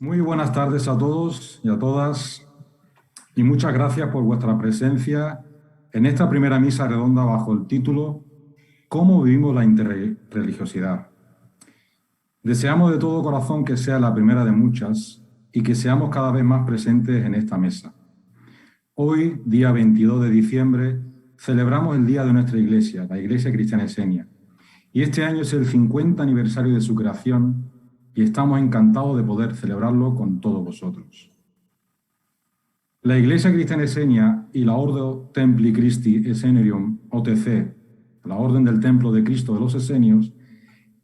Muy buenas tardes a todos y a todas y muchas gracias por vuestra presencia en esta primera misa redonda bajo el título ¿Cómo vivimos la interreligiosidad? Deseamos de todo corazón que sea la primera de muchas y que seamos cada vez más presentes en esta mesa. Hoy, día 22 de diciembre, celebramos el día de nuestra iglesia, la Iglesia Cristiana Esenia, y este año es el 50 aniversario de su creación y estamos encantados de poder celebrarlo con todos vosotros. La Iglesia Cristiana Esenia y la Ordo Templi Christi Esenium, OTC, la Orden del Templo de Cristo de los Esenios,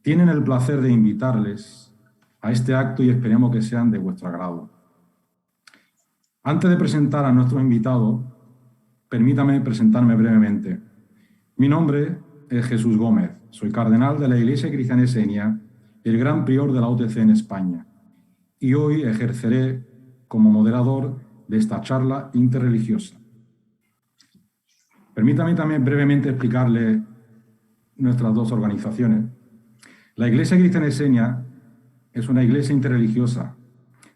tienen el placer de invitarles a este acto y esperemos que sean de vuestro agrado. Antes de presentar a nuestros invitados, permítame presentarme brevemente. Mi nombre es Jesús Gómez, soy cardenal de la Iglesia Cristiana Esenia y el gran prior de la OTC en España, y hoy ejerceré como moderador de esta charla interreligiosa. Permítame también brevemente explicarle nuestras dos organizaciones. La Iglesia Cristiana Esenia es una iglesia interreligiosa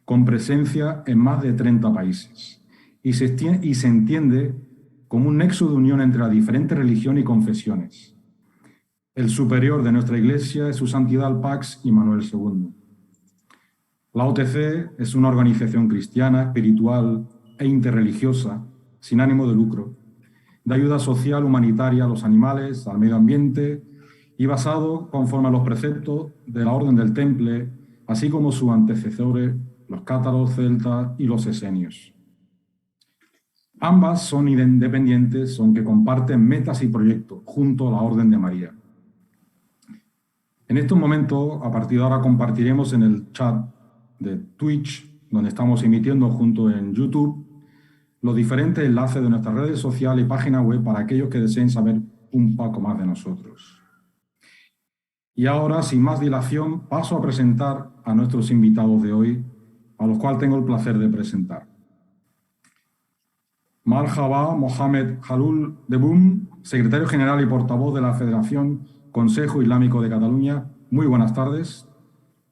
con presencia en más de 30 países y se entiende como un nexo de unión entre las diferentes religiones y confesiones. El superior de nuestra iglesia es su santidad el Pax Immanuel II. La OTC es una organización cristiana, espiritual e interreligiosa, sin ánimo de lucro, de ayuda social, humanitaria a los animales, al medio ambiente y basado conforme a los preceptos de la Orden del Temple, así como sus antecesores, los cátaros, celtas y los esenios. Ambas son independientes, aunque comparten metas y proyectos junto a la Orden de María. En estos momentos, a partir de ahora, compartiremos en el chat de Twitch, donde estamos emitiendo junto en YouTube, los diferentes enlaces de nuestras redes sociales y página web para aquellos que deseen saber un poco más de nosotros. Y ahora, sin más dilación, paso a presentar a nuestros invitados de hoy, a los cuales tengo el placer de presentar. Marhaba Mohamed Jalul Deboum, secretario general y portavoz de la Federación Consejo Islámico de Cataluña. Muy buenas tardes.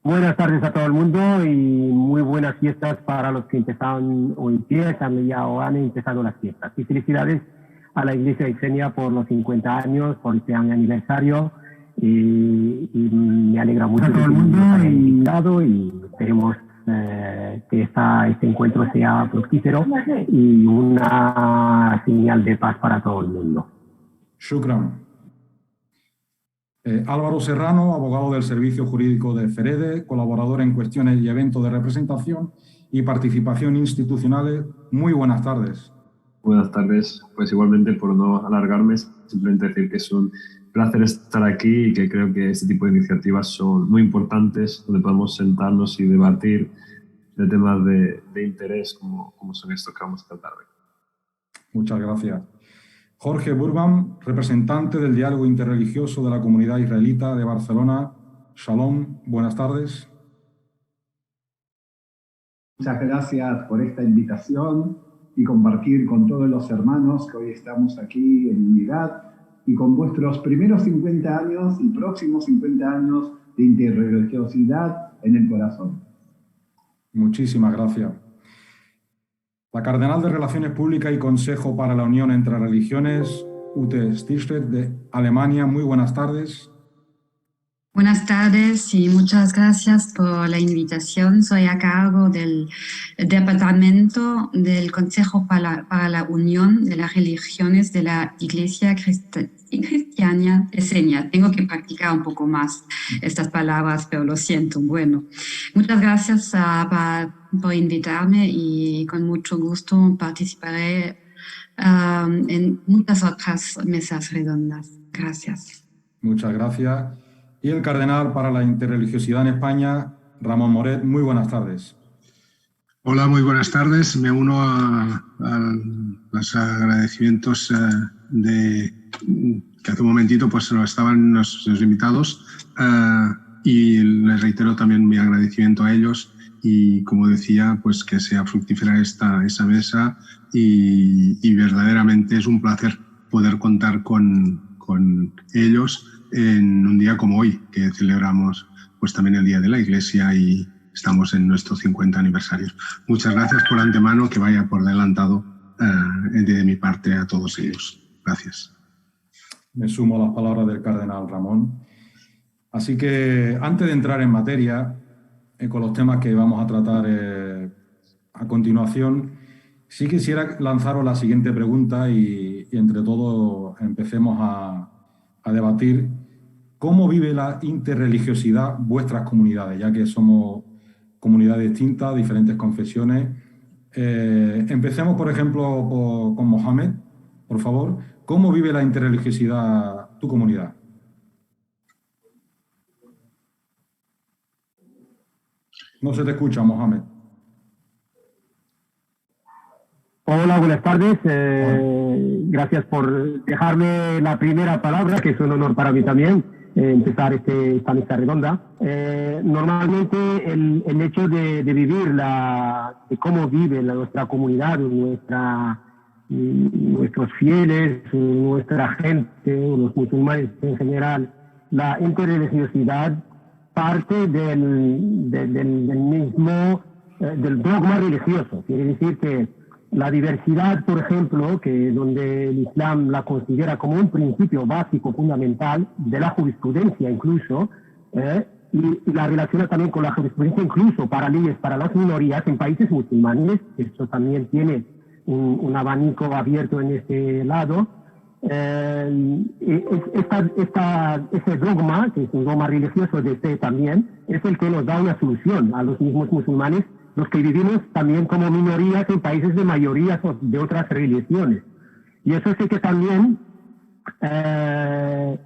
Buenas tardes a todo el mundo y muy buenas fiestas para los que empezaron o empiezan ya o han empezado las fiestas. Y felicidades a la Iglesia Esenia por los 50 años, por este año aniversario. Y me alegra mucho a todo el mundo invitado y esperemos que este encuentro sea fructífero y una señal de paz para todo el mundo. Shukran. Álvaro Serrano, abogado del Servicio Jurídico de FEREDE, colaborador en cuestiones y eventos de representación y participación institucionales. Muy buenas tardes. Buenas tardes. Pues igualmente, por no alargarme, simplemente decir que es un placer estar aquí y que creo que este tipo de iniciativas son muy importantes, donde podemos sentarnos y debatir de temas de interés como son estos que vamos a tratar hoy. Muchas gracias. Jorge Burban, representante del Diálogo Interreligioso de la Comunidad Israelita de Barcelona. Shalom, buenas tardes. Muchas gracias por esta invitación y compartir con todos los hermanos que hoy estamos aquí en unidad y con vuestros primeros 50 años y próximos 50 años de interreligiosidad en el corazón. Muchísimas gracias. La Cardenal de Relaciones Públicas y Consejo para la Unión entre Religiones, Ute Stichler, de Alemania. Muy buenas tardes. Buenas tardes y muchas gracias por la invitación. Soy a cargo del Departamento del Consejo para la Unión de las Religiones de la Iglesia Cristiana Esenia. Tengo que practicar un poco más estas palabras, pero lo siento. Bueno, muchas gracias por invitarme y con mucho gusto participaré en muchas otras mesas redondas. Gracias. Muchas gracias. Y el cardenal para la interreligiosidad en España, Ramón Moret. Muy buenas tardes. Hola, muy buenas tardes. Me uno a los agradecimientos que hace un momentito pues estaban nuestros invitados y les reitero también mi agradecimiento a ellos y, como decía, pues que sea fructífera esa mesa y verdaderamente es un placer poder contar con ellos en un día como hoy, que celebramos pues también el Día de la Iglesia y estamos en nuestro 50 aniversario. Muchas gracias por antemano, que vaya por adelantado de mi parte a todos ellos. Gracias. Me sumo a las palabras del cardenal Ramón. Así que antes de entrar en materia con los temas que vamos a tratar a continuación, sí quisiera lanzaros la siguiente pregunta y entre todos empecemos a debatir cómo vive la interreligiosidad vuestras comunidades, ya que somos comunidades distintas, diferentes confesiones. Empecemos, por ejemplo, con Mohamed, por favor. ¿Cómo vive la interreligiosidad tu comunidad? No se te escucha, Mohamed. Hola, buenas tardes. Gracias por dejarme la primera palabra, que es un honor para mí también empezar esta mesa redonda. Normalmente el hecho de vivir de cómo vive nuestra comunidad, nuestros fieles, nuestra gente, los musulmanes en general, la interreligiosidad parte del dogma religioso. Quiere decir que la diversidad, por ejemplo, que donde el Islam la considera como un principio básico, fundamental, de la jurisprudencia incluso, y la relaciona también con la jurisprudencia incluso para leyes para las minorías en países musulmanes. Eso también tiene un abanico abierto en este lado. Ese dogma, que es un dogma religioso de fe también, es el que nos da una solución a los mismos musulmanes, los que vivimos también como minorías en países de mayorías o de otras religiones. Y eso sí que también hay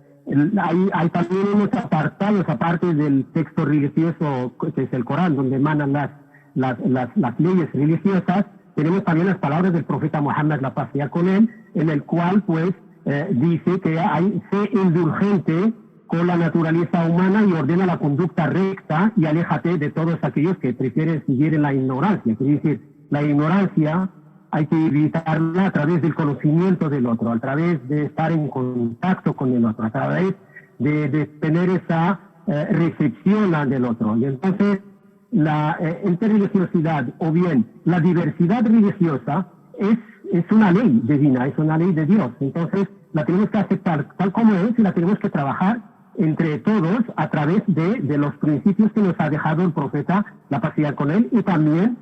también unos apartados, aparte del texto religioso, que es el Corán, donde emanan las leyes religiosas. Tenemos también las palabras del profeta Muhammad, la paz sea con él, en el cual pues dice que sé indulgente con la naturaleza humana y ordena la conducta recta y aléjate de todos aquellos que prefieren seguir en la ignorancia. Quiere decir, la ignorancia hay que evitarla a través del conocimiento del otro, a través de estar en contacto con el otro, a través de tener esa recepción del otro. Y entonces la interreligiosidad o bien la diversidad religiosa es una ley divina, es una ley de Dios. Entonces la tenemos que aceptar tal como es y la tenemos que trabajar entre todos a través de los principios que nos ha dejado el profeta, la paz sea con él, y también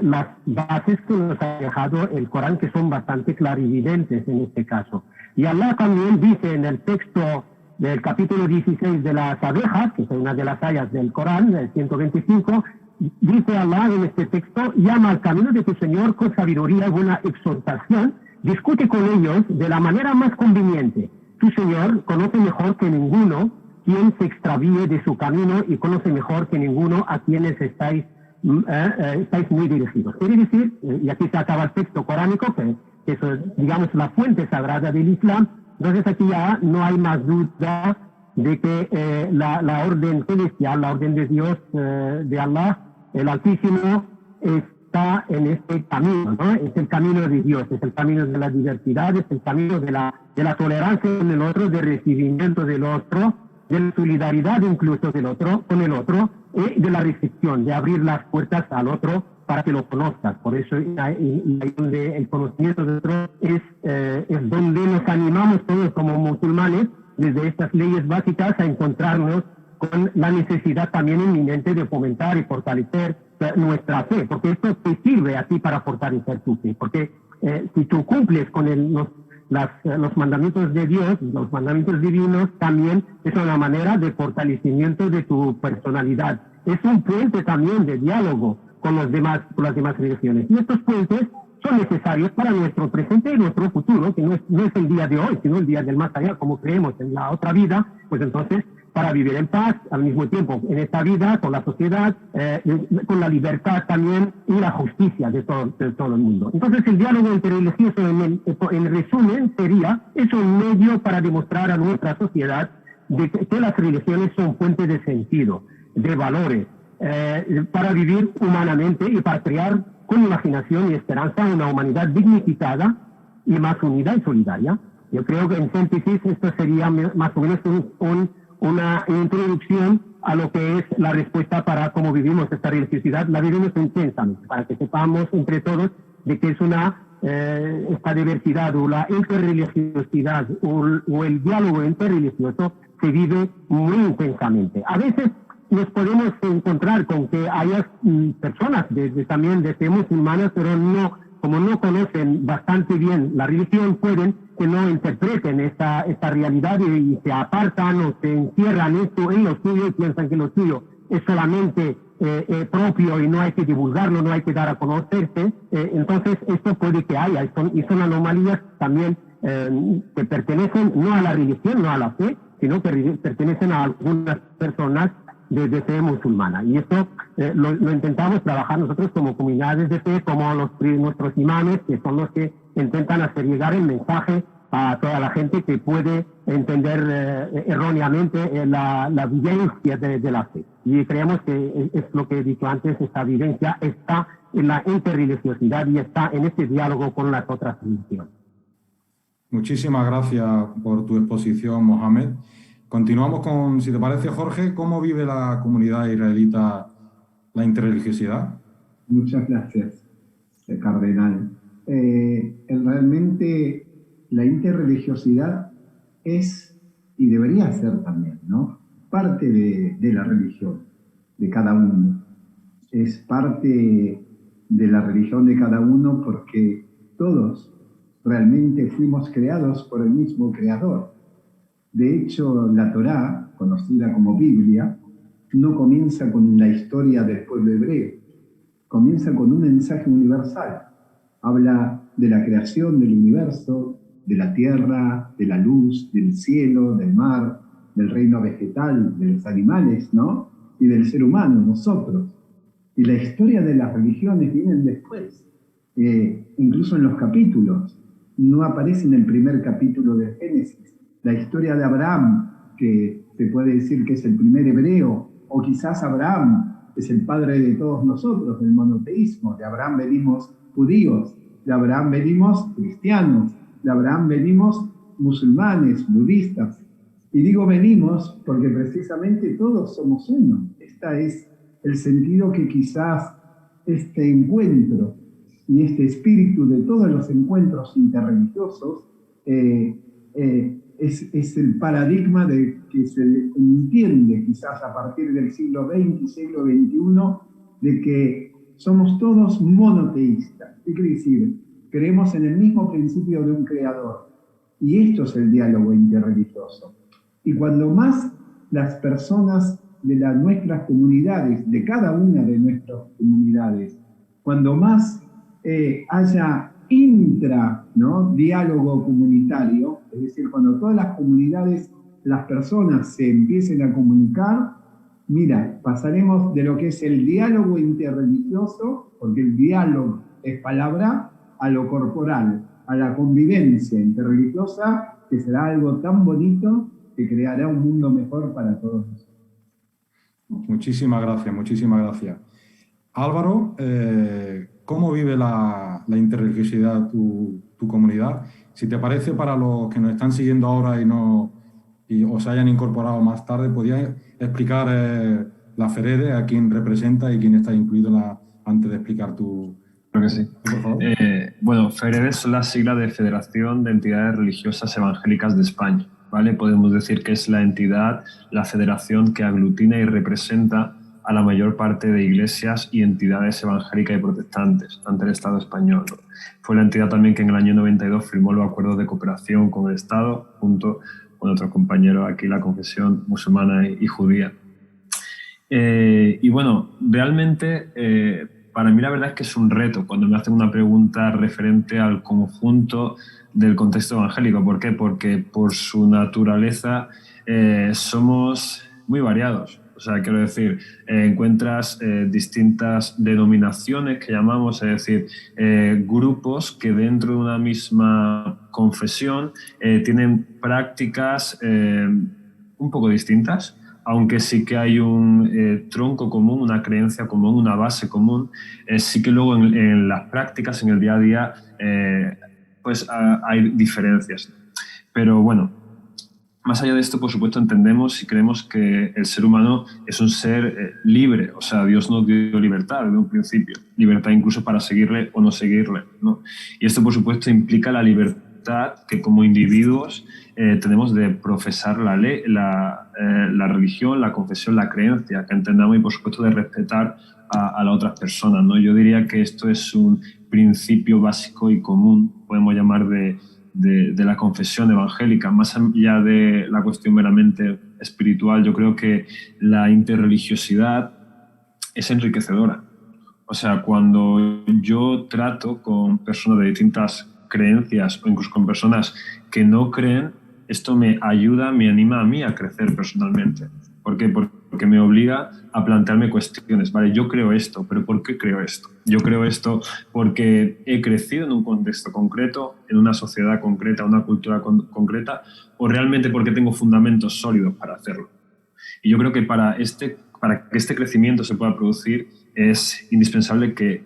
las bases que nos ha dejado el Corán, que son bastante clarividentes en este caso. Y Allah también dice en el texto del capítulo 16 de las abejas, que es una de las ayas del Corán, el 125, dice Allah en este texto: llama al camino de tu Señor con sabiduría y buena exhortación, discute con ellos de la manera más conveniente. Tu Señor conoce mejor que ninguno quien se extravíe de su camino y conoce mejor que ninguno a quienes estáis muy dirigidos. Quiere decir, y aquí se acaba el texto coránico, que eso es, digamos, la fuente sagrada del Islam. Entonces aquí ya no hay más duda de que la orden celestial, la orden de Dios, de Allah, el Altísimo, está en este camino, ¿no? Es el camino de Dios, es el camino de la diversidad, es el camino de la tolerancia con el otro, de recibimiento del otro, de la solidaridad incluso del otro, con el otro, y de la recepción, de abrir las puertas al otro para que lo conozcas. Por eso ahí donde el conocimiento del otro es donde nos animamos todos como musulmanes, desde estas leyes básicas, a encontrarnos con la necesidad también inminente de fomentar y fortalecer nuestra fe, porque esto te sirve a ti para fortalecer tu fe, porque si tú cumples con los mandamientos de Dios, los mandamientos divinos, también es una manera de fortalecimiento de tu personalidad. Es un puente también de diálogo con las demás religiones. Y estos puentes son necesarios para nuestro presente y nuestro futuro, que no es el día de hoy, sino el día del más allá, como creemos en la otra vida. Pues entonces, para vivir en paz, al mismo tiempo en esta vida, con la sociedad, con la libertad también y la justicia de todo el mundo. Entonces el diálogo interreligioso, en resumen, es un medio para demostrar a nuestra sociedad de que las religiones son fuentes de sentido, de valores, para vivir humanamente y para crear con imaginación y esperanza una humanidad dignificada y más unida y solidaria. Yo creo que en síntesis esto sería más o menos una introducción a lo que es la respuesta para cómo vivimos esta religiosidad. La vivimos intensamente, para que sepamos entre todos de que es esta diversidad o la interreligiosidad o el diálogo interreligioso se vive muy intensamente. A veces nos podemos encontrar con que haya personas también de fe musulmanas, pero como no conocen bastante bien la religión, pueden que no interpreten esta realidad y se apartan o se encierran esto en lo suyo y piensan que lo suyo es solamente propio y no hay que divulgarlo, no hay que dar a conocerse. Entonces esto puede que haya, y son anomalías también que pertenecen no a la religión, no a la fe, sino que pertenecen a algunas personas de fe musulmana. Y esto lo intentamos trabajar nosotros como comunidades de fe, como nuestros imanes, que son los que intentan hacer llegar el mensaje a toda la gente que puede entender erróneamente la vivencia de la fe. Y creemos que es lo que he dicho antes, esta vivencia está en la interreligiosidad y está en este diálogo con las otras religiones. Muchísimas gracias por tu exposición, Mohamed. Continuamos con, si te parece, Jorge, ¿cómo vive la comunidad israelita la interreligiosidad? Muchas gracias, cardenal. Realmente la interreligiosidad es, y debería ser también, ¿no?, parte de la religión de cada uno. Es parte de la religión de cada uno porque todos realmente fuimos creados por el mismo Creador. De hecho, la Torá, conocida como Biblia, no comienza con la historia del pueblo hebreo, comienza con un mensaje universal. Habla de la creación del universo, de la tierra, de la luz, del cielo, del mar, del reino vegetal, de los animales, ¿no?, y del ser humano, nosotros. Y la historia de las religiones vienen después, incluso en los capítulos. No aparece en el primer capítulo de Génesis. La historia de Abraham, que se puede decir que es el primer hebreo, o quizás Abraham es el padre de todos nosotros, del monoteísmo. De Abraham venimos judíos, de Abraham venimos cristianos, de Abraham venimos musulmanes, budistas. Y digo venimos porque precisamente todos somos uno. Este es el sentido que quizás este encuentro y este espíritu de todos los encuentros interreligiosos es el paradigma de que se entiende quizás a partir del siglo XX y siglo XXI, de que somos todos monoteístas. ¿Qué quiere decir? Creemos en el mismo principio de un creador. Y esto es el diálogo interreligioso. Y cuando más las personas de nuestras comunidades, de cada una de nuestras comunidades, cuando más haya diálogo comunitario, es decir, cuando todas las comunidades, las personas se empiecen a comunicar, mira, pasaremos de lo que es el diálogo interreligioso, porque el diálogo es palabra, a lo corporal, a la convivencia interreligiosa, que será algo tan bonito que creará un mundo mejor para todos nosotros. Muchísimas gracias, muchísimas gracias. Álvaro, ¿cómo vive la interreligiosidad tu comunidad? Si te parece, para los que nos están siguiendo ahora y os hayan incorporado más tarde, ¿podrías explicar la FEREDE, a quién representa y quién está incluido antes de explicar tu... Creo que sí. Por favor. Bueno, FEREDE es la sigla de Federación de Entidades Religiosas Evangélicas de España, ¿vale? Podemos decir que es la entidad, la federación que aglutina y representa a la mayor parte de iglesias y entidades evangélicas y protestantes ante el Estado español, ¿no? Fue la entidad también que en el año 92 firmó los acuerdos de cooperación con el Estado, junto con otros compañeros aquí, la confesión musulmana y judía. Y bueno, realmente para mí la verdad es que es un reto cuando me hacen una pregunta referente al conjunto del contexto evangélico. ¿Por qué? Porque por su naturaleza somos muy variados. O sea, quiero decir, encuentras distintas denominaciones que llamamos, es decir, grupos que dentro de una misma confesión tienen prácticas un poco distintas, aunque sí que hay un tronco común, una creencia común, una base común. Sí que luego en las prácticas, en el día a día, pues hay diferencias. Pero bueno, más allá de esto, por supuesto, entendemos y creemos que el ser humano es un ser libre. O sea, Dios nos dio libertad desde un principio. Libertad incluso para seguirle o no seguirle, ¿no? Y esto, por supuesto, implica la libertad que como individuos tenemos de profesar la ley, la religión, la confesión, la creencia que entendamos y, por supuesto, de respetar a las otras personas, ¿no? Yo diría que esto es un principio básico y común, podemos llamar de la confesión evangélica. Más allá de la cuestión meramente espiritual, yo creo que la interreligiosidad es enriquecedora. O sea, cuando yo trato con personas de distintas creencias o incluso con personas que no creen, esto me ayuda, me anima a mí a crecer personalmente. ¿Por qué? Porque me obliga a plantearme cuestiones. Vale, yo creo esto, pero ¿por qué creo esto? Yo creo esto porque he crecido en un contexto concreto, en una sociedad concreta, una cultura concreta, o realmente porque tengo fundamentos sólidos para hacerlo. Y yo creo que para que este crecimiento se pueda producir es indispensable que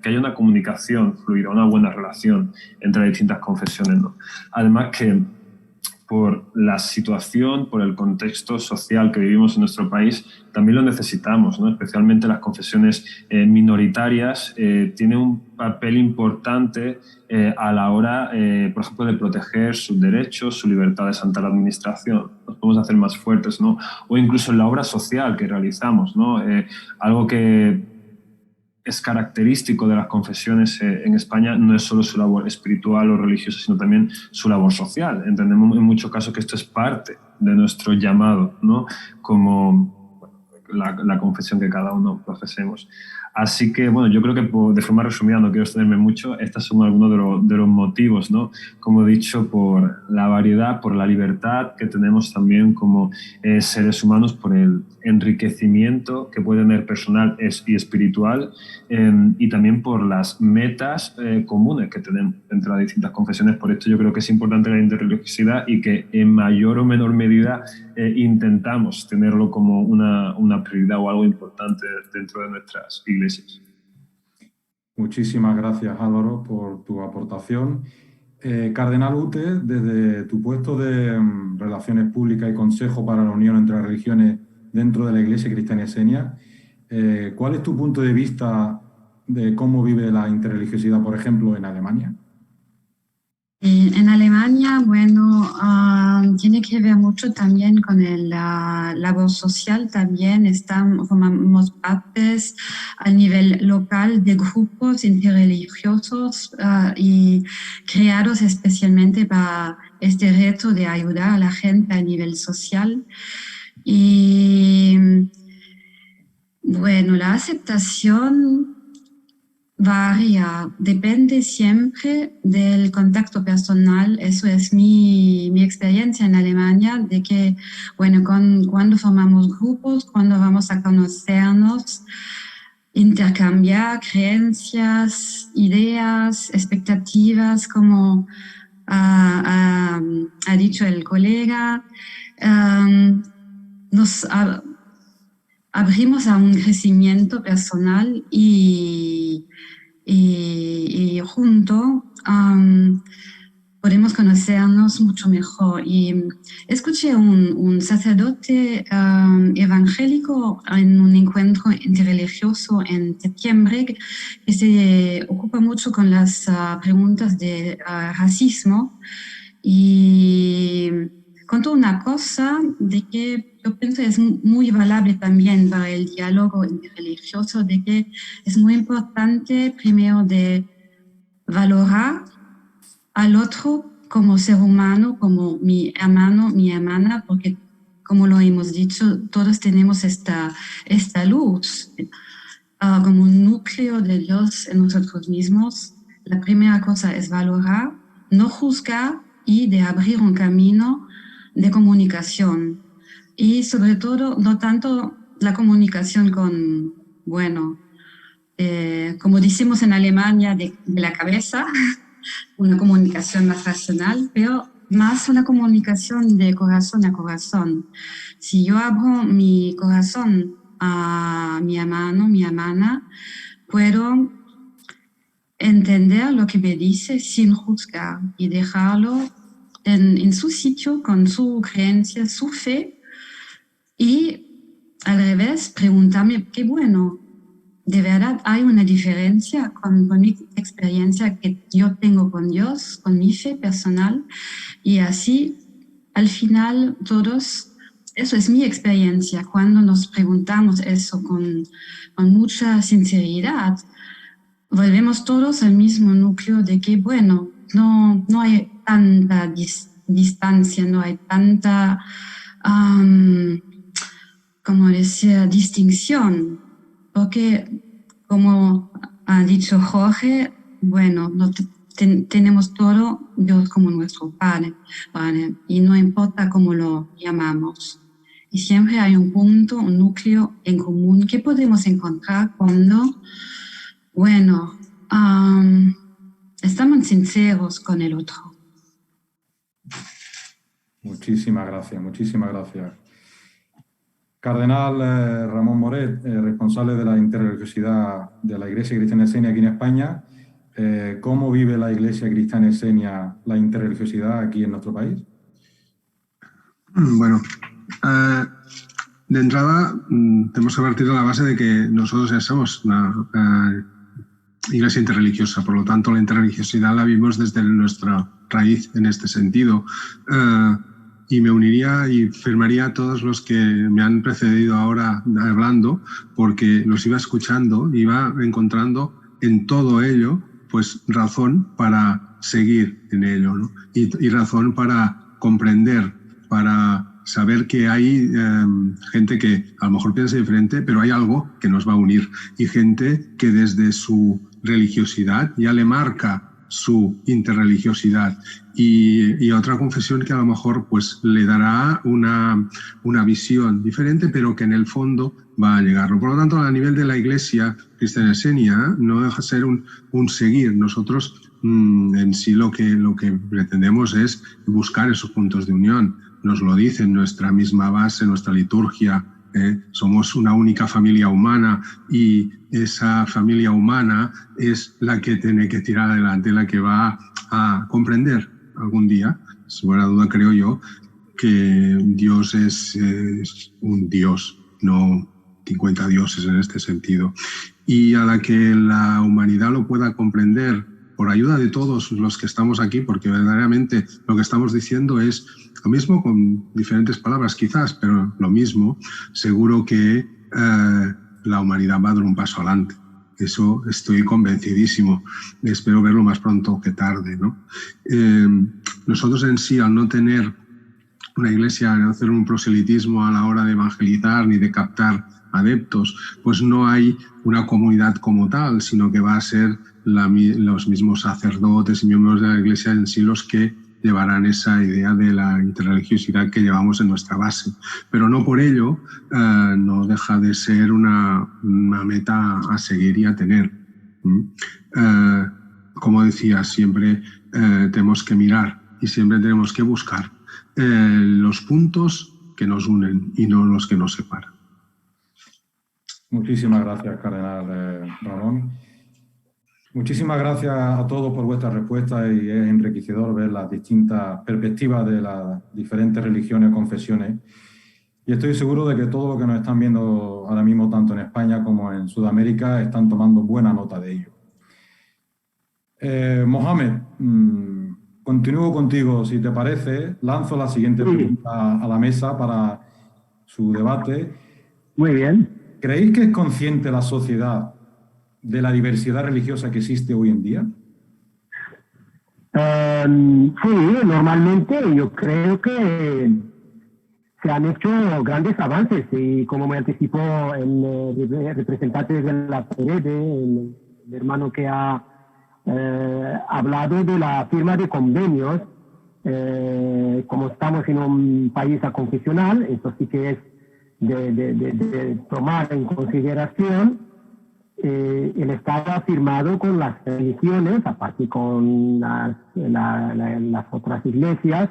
haya una comunicación fluida, una buena relación entre las distintas confesiones, ¿no? Además que por la situación, por el contexto social que vivimos en nuestro país, también lo necesitamos, ¿no? Especialmente las confesiones minoritarias tienen un papel importante a la hora, por ejemplo, de proteger sus derechos, su libertad ante la administración. Nos podemos hacer más fuertes, ¿no? O incluso en la obra social que realizamos, ¿no? Algo que es característico de las confesiones en España no es solo su labor espiritual o religiosa, sino también su labor social. Entendemos en muchos casos que esto es parte de nuestro llamado, ¿no? Como la confesión que cada uno profesemos. Así que, bueno, yo creo que de forma resumida, no quiero extenderme mucho, estos son algunos de los motivos, ¿no? Como he dicho, por la variedad, por la libertad que tenemos también como seres humanos, por el enriquecimiento que puede tener personal y espiritual, y también por las metas comunes que tenemos entre las distintas confesiones. Por esto yo creo que es importante la interreligiosidad y que en mayor o menor medida intentamos tenerlo como una prioridad o algo importante dentro de nuestras iglesias. Muchísimas gracias, Álvaro, por tu aportación. Cardenal Ute, desde tu puesto de Relaciones Públicas y Consejo para la Unión entre las Religiones dentro de la Iglesia Cristiana Esenia, ¿cuál es tu punto de vista de cómo vive la interreligiosidad, por ejemplo, en Alemania? En Alemania, bueno, tiene que ver mucho también con la labor social. También formamos partes a nivel local de grupos interreligiosos y creados especialmente para este reto de ayudar a la gente a nivel social. Y bueno, la aceptación varía, depende siempre del contacto personal. Eso es mi experiencia en Alemania, de que, bueno, cuando formamos grupos, cuando vamos a conocernos, intercambiar creencias, ideas, expectativas, como ha dicho el colega, nos abrimos a un crecimiento personal y junto podemos conocernos mucho mejor. Y escuché un sacerdote evangélico en un encuentro interreligioso en septiembre que se ocupa mucho con las preguntas de racismo, y contó una cosa de que yo pienso es muy valable también para el diálogo interreligioso, de que es muy importante primero de valorar al otro como ser humano, como mi hermano, mi hermana, porque como lo hemos dicho, todos tenemos esta luz como un núcleo de Dios en nosotros mismos. La primera cosa es valorar, no juzgar y de abrir un camino de comunicación. Y sobre todo, no tanto la comunicación con, bueno, como decimos en Alemania, de la cabeza, una comunicación más racional, pero más una comunicación de corazón a corazón. Si yo abro mi corazón a mi hermano, mi hermana, puedo entender lo que me dice sin juzgar y dejarlo en su sitio, con su creencia, su fe, y al revés, preguntarme, qué bueno, de verdad hay una diferencia con mi experiencia que yo tengo con Dios, con mi fe personal, y así, al final, todos, eso es mi experiencia, cuando nos preguntamos eso con mucha sinceridad, volvemos todos al mismo núcleo de que, bueno, no hay tanta distancia, no hay tanta, como decir, distinción, porque como ha dicho Jorge, bueno, tenemos todo Dios como nuestro Padre, ¿vale? Y no importa cómo lo llamamos. Y siempre hay un punto, un núcleo en común que podemos encontrar cuando, bueno, estamos sinceros con el otro. Muchísimas gracias, muchísimas gracias. Cardenal Ramón Moret, responsable de la interreligiosidad de la Iglesia Cristiana Esenia aquí en España, ¿cómo vive la Iglesia Cristiana Esenia la interreligiosidad aquí en nuestro país? Bueno, de entrada tenemos que partir de la base de que nosotros ya somos una iglesia interreligiosa, por lo tanto la interreligiosidad la vivimos desde nuestra raíz en este sentido. Y me uniría y firmaría a todos los que me han precedido ahora hablando, porque los iba escuchando, iba encontrando en todo ello pues razón para seguir en ello, ¿no? Y razón para comprender, para saber que hay gente que a lo mejor piensa diferente, pero hay algo que nos va a unir, y gente que desde su religiosidad ya le marca su interreligiosidad, y otra confesión que a lo mejor pues le dará una visión diferente, pero que en el fondo va a llegarlo. Por lo tanto, a nivel de la Iglesia Cristiana Esenia no deja de ser un seguir. Nosotros en sí lo que pretendemos es buscar esos puntos de unión. Nos lo dice en nuestra misma base, nuestra liturgia. Somos una única familia humana, y esa familia humana es la que tiene que tirar adelante, la que va a comprender algún día, sin buena duda creo yo, que Dios es un Dios, no 50 dioses en este sentido, y a la que la humanidad lo pueda comprender por ayuda de todos los que estamos aquí, porque verdaderamente lo que estamos diciendo es lo mismo con diferentes palabras quizás, pero lo mismo. Seguro que la humanidad va a dar un paso adelante. Eso estoy convencidísimo. Espero verlo más pronto que tarde, ¿no? Nosotros en sí, al no tener una iglesia, no hacer un proselitismo a la hora de evangelizar ni de captar adeptos, pues no hay una comunidad como tal, sino que va a ser los mismos sacerdotes y miembros de la iglesia en sí los que llevarán esa idea de la interreligiosidad que llevamos en nuestra base. Pero no por ello no deja de ser una meta a seguir y a tener. Como decía, siempre tenemos que mirar y siempre tenemos que buscar los puntos que nos unen y no los que nos separan. Muchísimas gracias, Cardenal Ramón. Muchísimas gracias a todos por vuestras respuestas, y es enriquecedor ver las distintas perspectivas de las diferentes religiones o confesiones. Y estoy seguro de que todos los que nos están viendo ahora mismo, tanto en España como en Sudamérica, están tomando buena nota de ello. Mohamed, continúo contigo, si te parece. Lanzo la siguiente pregunta a la mesa para su debate. Muy bien. ¿Creéis que es consciente la sociedad de la diversidad religiosa que existe hoy en día? Sí, normalmente yo creo que se han hecho grandes avances, y como me anticipó el representante de la PRD, el hermano que ha hablado de la firma de convenios, como estamos en un país aconfesional, esto sí que es de tomar en consideración. El Estado ha firmado con las religiones, aparte con las otras iglesias,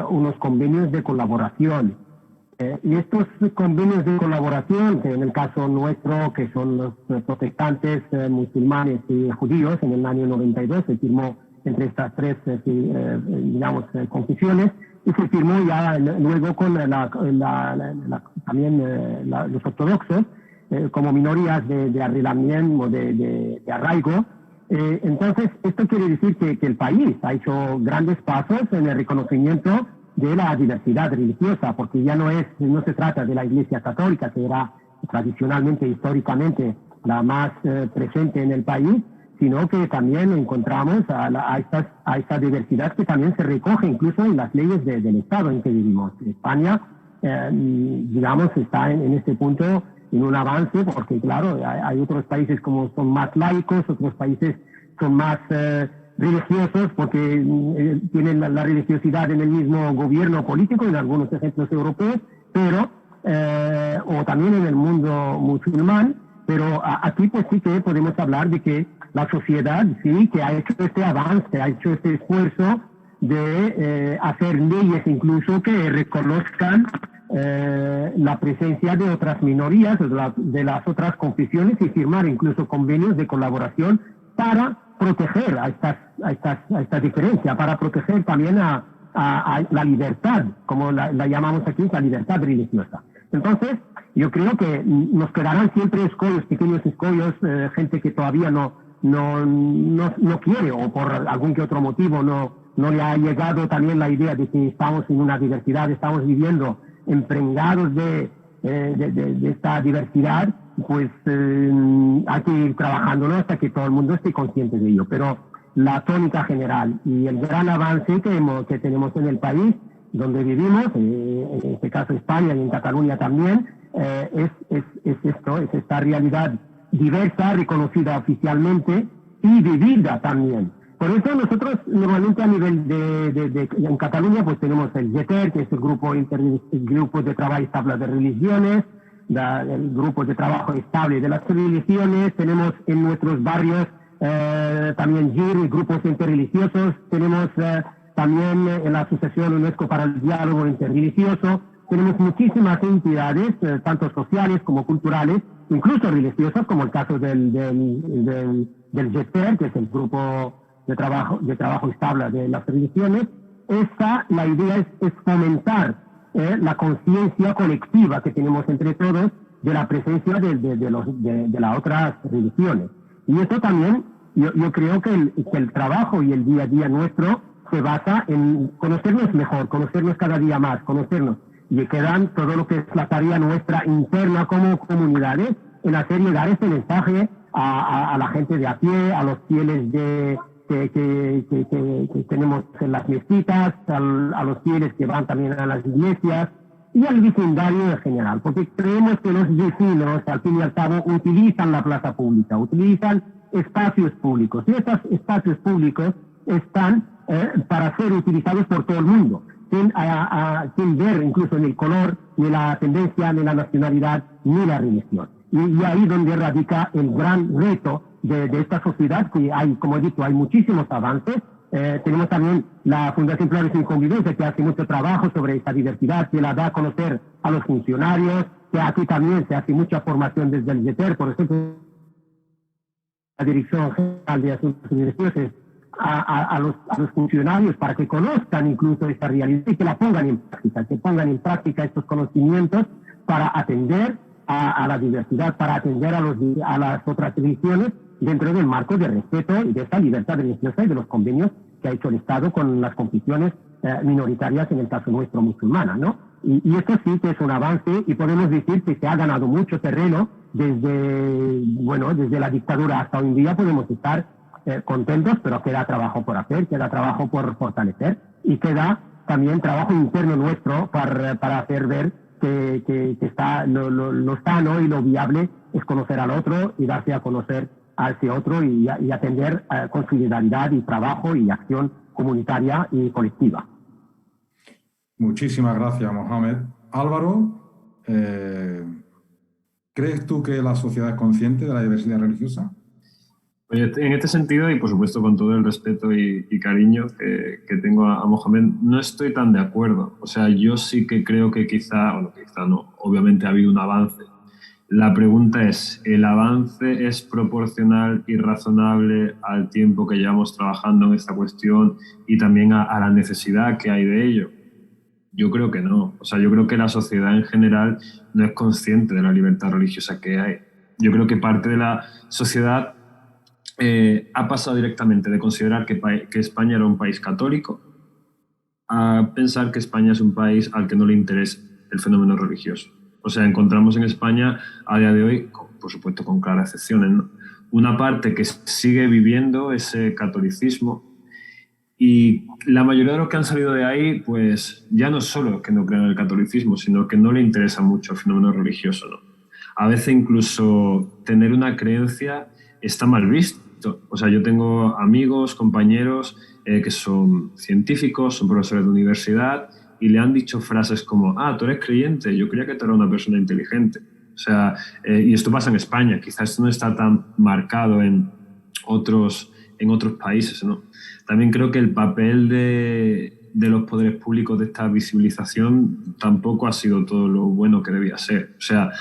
unos convenios de colaboración. Y estos convenios de colaboración, que en el caso nuestro, que son los protestantes, musulmanes y judíos, en el año 92 se firmó entre estas tres, digamos, confesiones, y se firmó ya luego con también los ortodoxos, como minorías de arrelamiento, de arraigo. Entonces, esto quiere decir que el país ha hecho grandes pasos en el reconocimiento de la diversidad religiosa, porque ya no se trata de la Iglesia Católica, que era tradicionalmente, históricamente, la más presente en el país, sino que también encontramos a esta diversidad que también se recoge incluso en las leyes del Estado en que vivimos. España, digamos, está en este punto en un avance, porque claro, hay otros países como son más laicos, otros países son más religiosos, porque tienen la religiosidad en el mismo gobierno político, en algunos ejemplos europeos, pero o también en el mundo musulmán, pero aquí pues sí que podemos hablar de que la sociedad sí que ha hecho este avance, ha hecho este esfuerzo de hacer leyes incluso que reconozcan la presencia de otras minorías, de las otras confesiones, y firmar incluso convenios de colaboración para proteger a esta diferencia, para proteger también a la libertad, como la llamamos aquí, la libertad religiosa. Entonces, yo creo que nos quedarán siempre escollos, pequeños escollos, gente que todavía no quiere, o por algún que otro motivo no le ha llegado también la idea de que estamos en una diversidad, estamos viviendo emprengados de esta diversidad, pues hay que ir trabajándolo hasta que todo el mundo esté consciente de ello. Pero la tónica general y el gran avance que tenemos en el país donde vivimos, en este caso España y en Cataluña también, es esta realidad diversa, reconocida oficialmente y vivida también. Por eso nosotros normalmente a nivel en Cataluña pues tenemos el GETER, que es el grupo de trabajo estable de religiones, el grupo de trabajo estable de las religiones, tenemos en nuestros barrios también GIR, grupos interreligiosos, tenemos también en la Asociación UNESCO para el Diálogo Interreligioso, tenemos muchísimas entidades, tanto sociales como culturales, incluso religiosas, como el caso del GETER, que es el grupo de trabajo estable de las religiones. La idea es fomentar la conciencia colectiva que tenemos entre todos de la presencia de las otras religiones. Y esto también, yo creo que el trabajo y el día a día nuestro se basa en conocernos mejor, conocernos cada día más, conocernos. Y quedan todo lo que es la tarea nuestra interna como comunidades en hacer llegar este mensaje a la gente de a pie, a los fieles que tenemos en las mezquitas, a los fieles que van también a las iglesias y al vecindario en general, porque creemos que los vecinos, al fin y al cabo, utilizan la plaza pública, utilizan espacios públicos, y estos espacios públicos están para ser utilizados por todo el mundo, sin ver incluso ni el color, ni la tendencia, ni la nacionalidad, ni la religión. Y ahí donde radica el gran reto de esta sociedad, que hay, como he dicho, hay muchísimos avances. Tenemos también la Fundación Florencia y Convivencia, que hace mucho trabajo sobre esta diversidad, que la da a conocer a los funcionarios, que aquí también se hace mucha formación desde el GETER, por ejemplo, la Dirección General de Asuntos Religiosos, a los funcionarios para que conozcan incluso esta realidad y que la pongan en práctica, que pongan en práctica estos conocimientos para atender a la diversidad, para atender a las otras religiones dentro del marco de respeto y de esta libertad religiosa y de los convenios que ha hecho el Estado con las confesiones minoritarias, en el caso nuestro musulmana, ¿no? Y esto sí que es un avance y podemos decir que se ha ganado mucho terreno desde la dictadura hasta hoy en día. Podemos estar contentos, pero queda trabajo por hacer, queda trabajo por fortalecer y queda también trabajo interno nuestro para hacer ver que está lo sano y lo viable es conocer al otro y darse a conocer a ese otro y atender con solidaridad y trabajo y acción comunitaria y colectiva. Muchísimas gracias, Mohamed. Álvaro, ¿crees tú que la sociedad es consciente de la diversidad religiosa? Oye, en este sentido, y por supuesto con todo el respeto y cariño que tengo a Mohamed, no estoy tan de acuerdo. O sea, yo sí que creo que quizá no, obviamente ha habido un avance La pregunta es, ¿el avance es proporcional y razonable al tiempo que llevamos trabajando en esta cuestión y también a la necesidad que hay de ello? Yo creo que no. O sea, yo creo que la sociedad en general no es consciente de la libertad religiosa que hay. Yo creo que parte de la sociedad ha pasado directamente de considerar que España era un país católico a pensar que España es un país al que no le interesa el fenómeno religioso. O sea, encontramos en España a día de hoy, por supuesto con claras excepciones, ¿no?, una parte que sigue viviendo ese catolicismo, y la mayoría de los que han salido de ahí, pues ya no solo que no creen en el catolicismo, sino que no le interesa mucho el fenómeno religioso, ¿no? A veces incluso tener una creencia está mal visto. O sea, yo tengo amigos, compañeros que son científicos, son profesores de universidad y le han dicho frases como, ah, tú eres creyente, yo creía que tú eras una persona inteligente. O sea, y esto pasa en España, quizás esto no está tan marcado en otros países, ¿no? También creo que el papel de los poderes públicos de esta visibilización tampoco ha sido todo lo bueno que debía ser. O sea,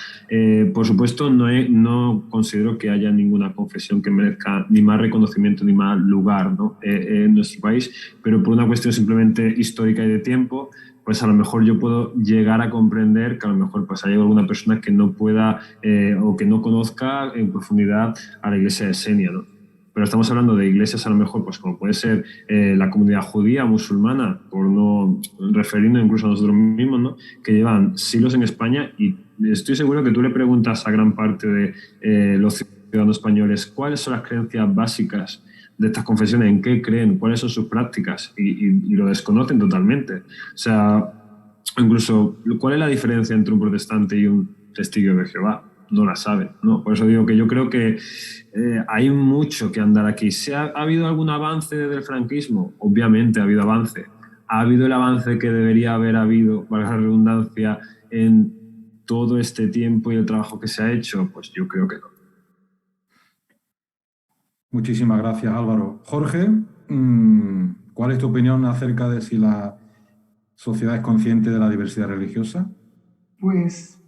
por supuesto, no considero que haya ninguna confesión que merezca ni más reconocimiento ni más lugar, ¿no?, en nuestro país, pero por una cuestión simplemente histórica y de tiempo, pues a lo mejor yo puedo llegar a comprender que a lo mejor pues hay alguna persona que no pueda o que no conozca en profundidad a la Iglesia de Senia, ¿no? Pero estamos hablando de iglesias a lo mejor, pues como puede ser la comunidad judía, musulmana, por no referirnos incluso a nosotros mismos, ¿no?, que llevan siglos en España, y estoy seguro que tú le preguntas a gran parte de los ciudadanos españoles cuáles son las creencias básicas de estas confesiones, en qué creen, cuáles son sus prácticas, y lo desconocen totalmente. O sea, incluso, ¿cuál es la diferencia entre un protestante y un testigo de Jehová? No la saben, ¿no? Por eso digo que yo creo que hay mucho que andar aquí. ¿Ha habido algún avance desde el franquismo? Obviamente ha habido avance. ¿Ha habido el avance que debería haber habido, valga la redundancia, en todo este tiempo y el trabajo que se ha hecho? Pues yo creo que no. Muchísimas gracias, Álvaro. Jorge, ¿cuál es tu opinión acerca de si la sociedad es consciente de la diversidad religiosa? Pues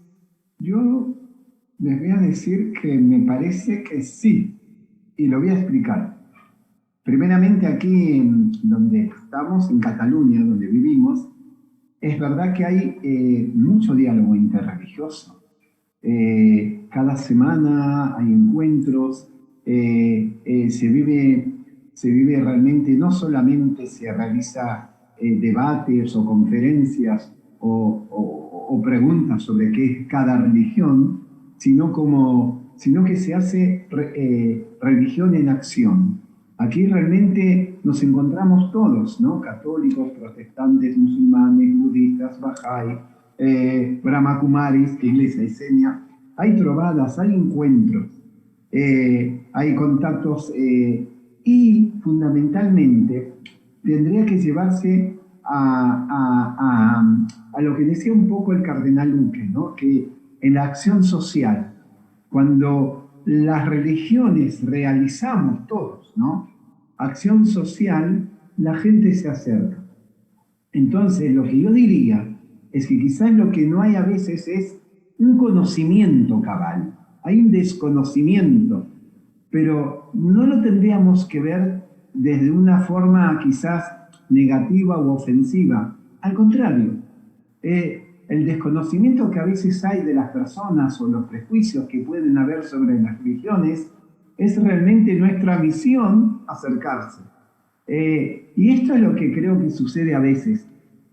yo les voy a decir que me parece que sí, y lo voy a explicar. Primeramente aquí donde estamos, en Cataluña, donde vivimos, es verdad que hay mucho diálogo interreligioso. Cada semana hay encuentros, se vive realmente, no solamente se realiza debates o conferencias o preguntas sobre qué es cada religión, sino que se hace religión en acción. Aquí realmente nos encontramos todos, ¿no? Católicos, protestantes, musulmanes, budistas, bahá'í, brahmakumaris, Iglesia de Senia. Hay trovadas, hay encuentros, hay contactos y fundamentalmente tendría que llevarse a lo que decía un poco el cardenal Luque, ¿no?, que en la acción social, cuando las religiones realizamos todos, ¿no?, acción social, la gente se acerca. Entonces, lo que yo diría es que quizás lo que no hay a veces es un conocimiento cabal, hay un desconocimiento, pero no lo tendríamos que ver desde una forma quizás negativa u ofensiva. Al contrario, el desconocimiento que a veces hay de las personas o los prejuicios que pueden haber sobre las religiones es realmente nuestra misión acercarse. Y esto es lo que creo que sucede a veces.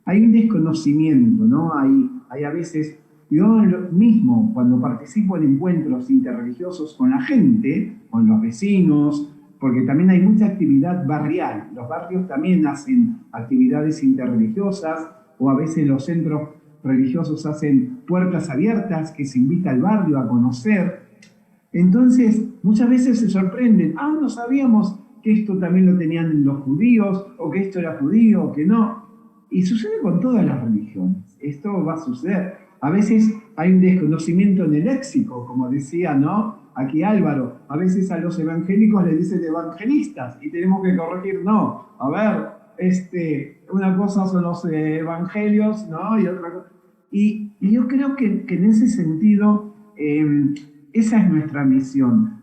Hay un desconocimiento, ¿no? Hay a veces, yo mismo cuando participo en encuentros interreligiosos con la gente, con los vecinos, porque también hay mucha actividad barrial. Los barrios también hacen actividades interreligiosas, o a veces los centros religiosos hacen puertas abiertas que se invita al barrio a conocer. Entonces, muchas veces se sorprenden. No sabíamos que esto también lo tenían los judíos, o que esto era judío, o que no. Y sucede con todas las religiones. Esto va a suceder. A veces hay un desconocimiento en el léxico, como decía, ¿no?, aquí Álvaro. A veces a los evangélicos les dicen evangelistas y tenemos que corregir. No, a ver, una cosa son los evangelios, ¿no?, y otra cosa. Y yo creo que en ese sentido Esa es nuestra misión.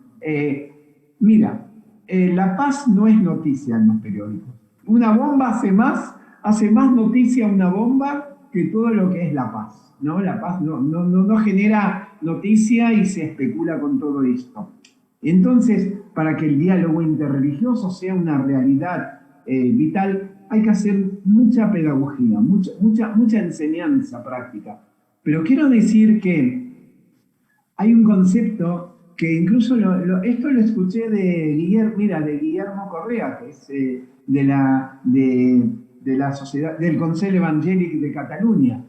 Mira, la paz no es noticia en los periódicos. Una bomba hace más noticia una bomba que todo lo que es la paz, ¿no? La paz no genera noticia y se especula con todo esto. Entonces, para que el diálogo interreligioso sea una realidad vital, hay que hacer mucha pedagogía, mucha enseñanza práctica. Pero quiero decir que hay un concepto que incluso esto lo escuché de Guillermo Correa, que es de la sociedad, del Consell Evangélic de Cataluña.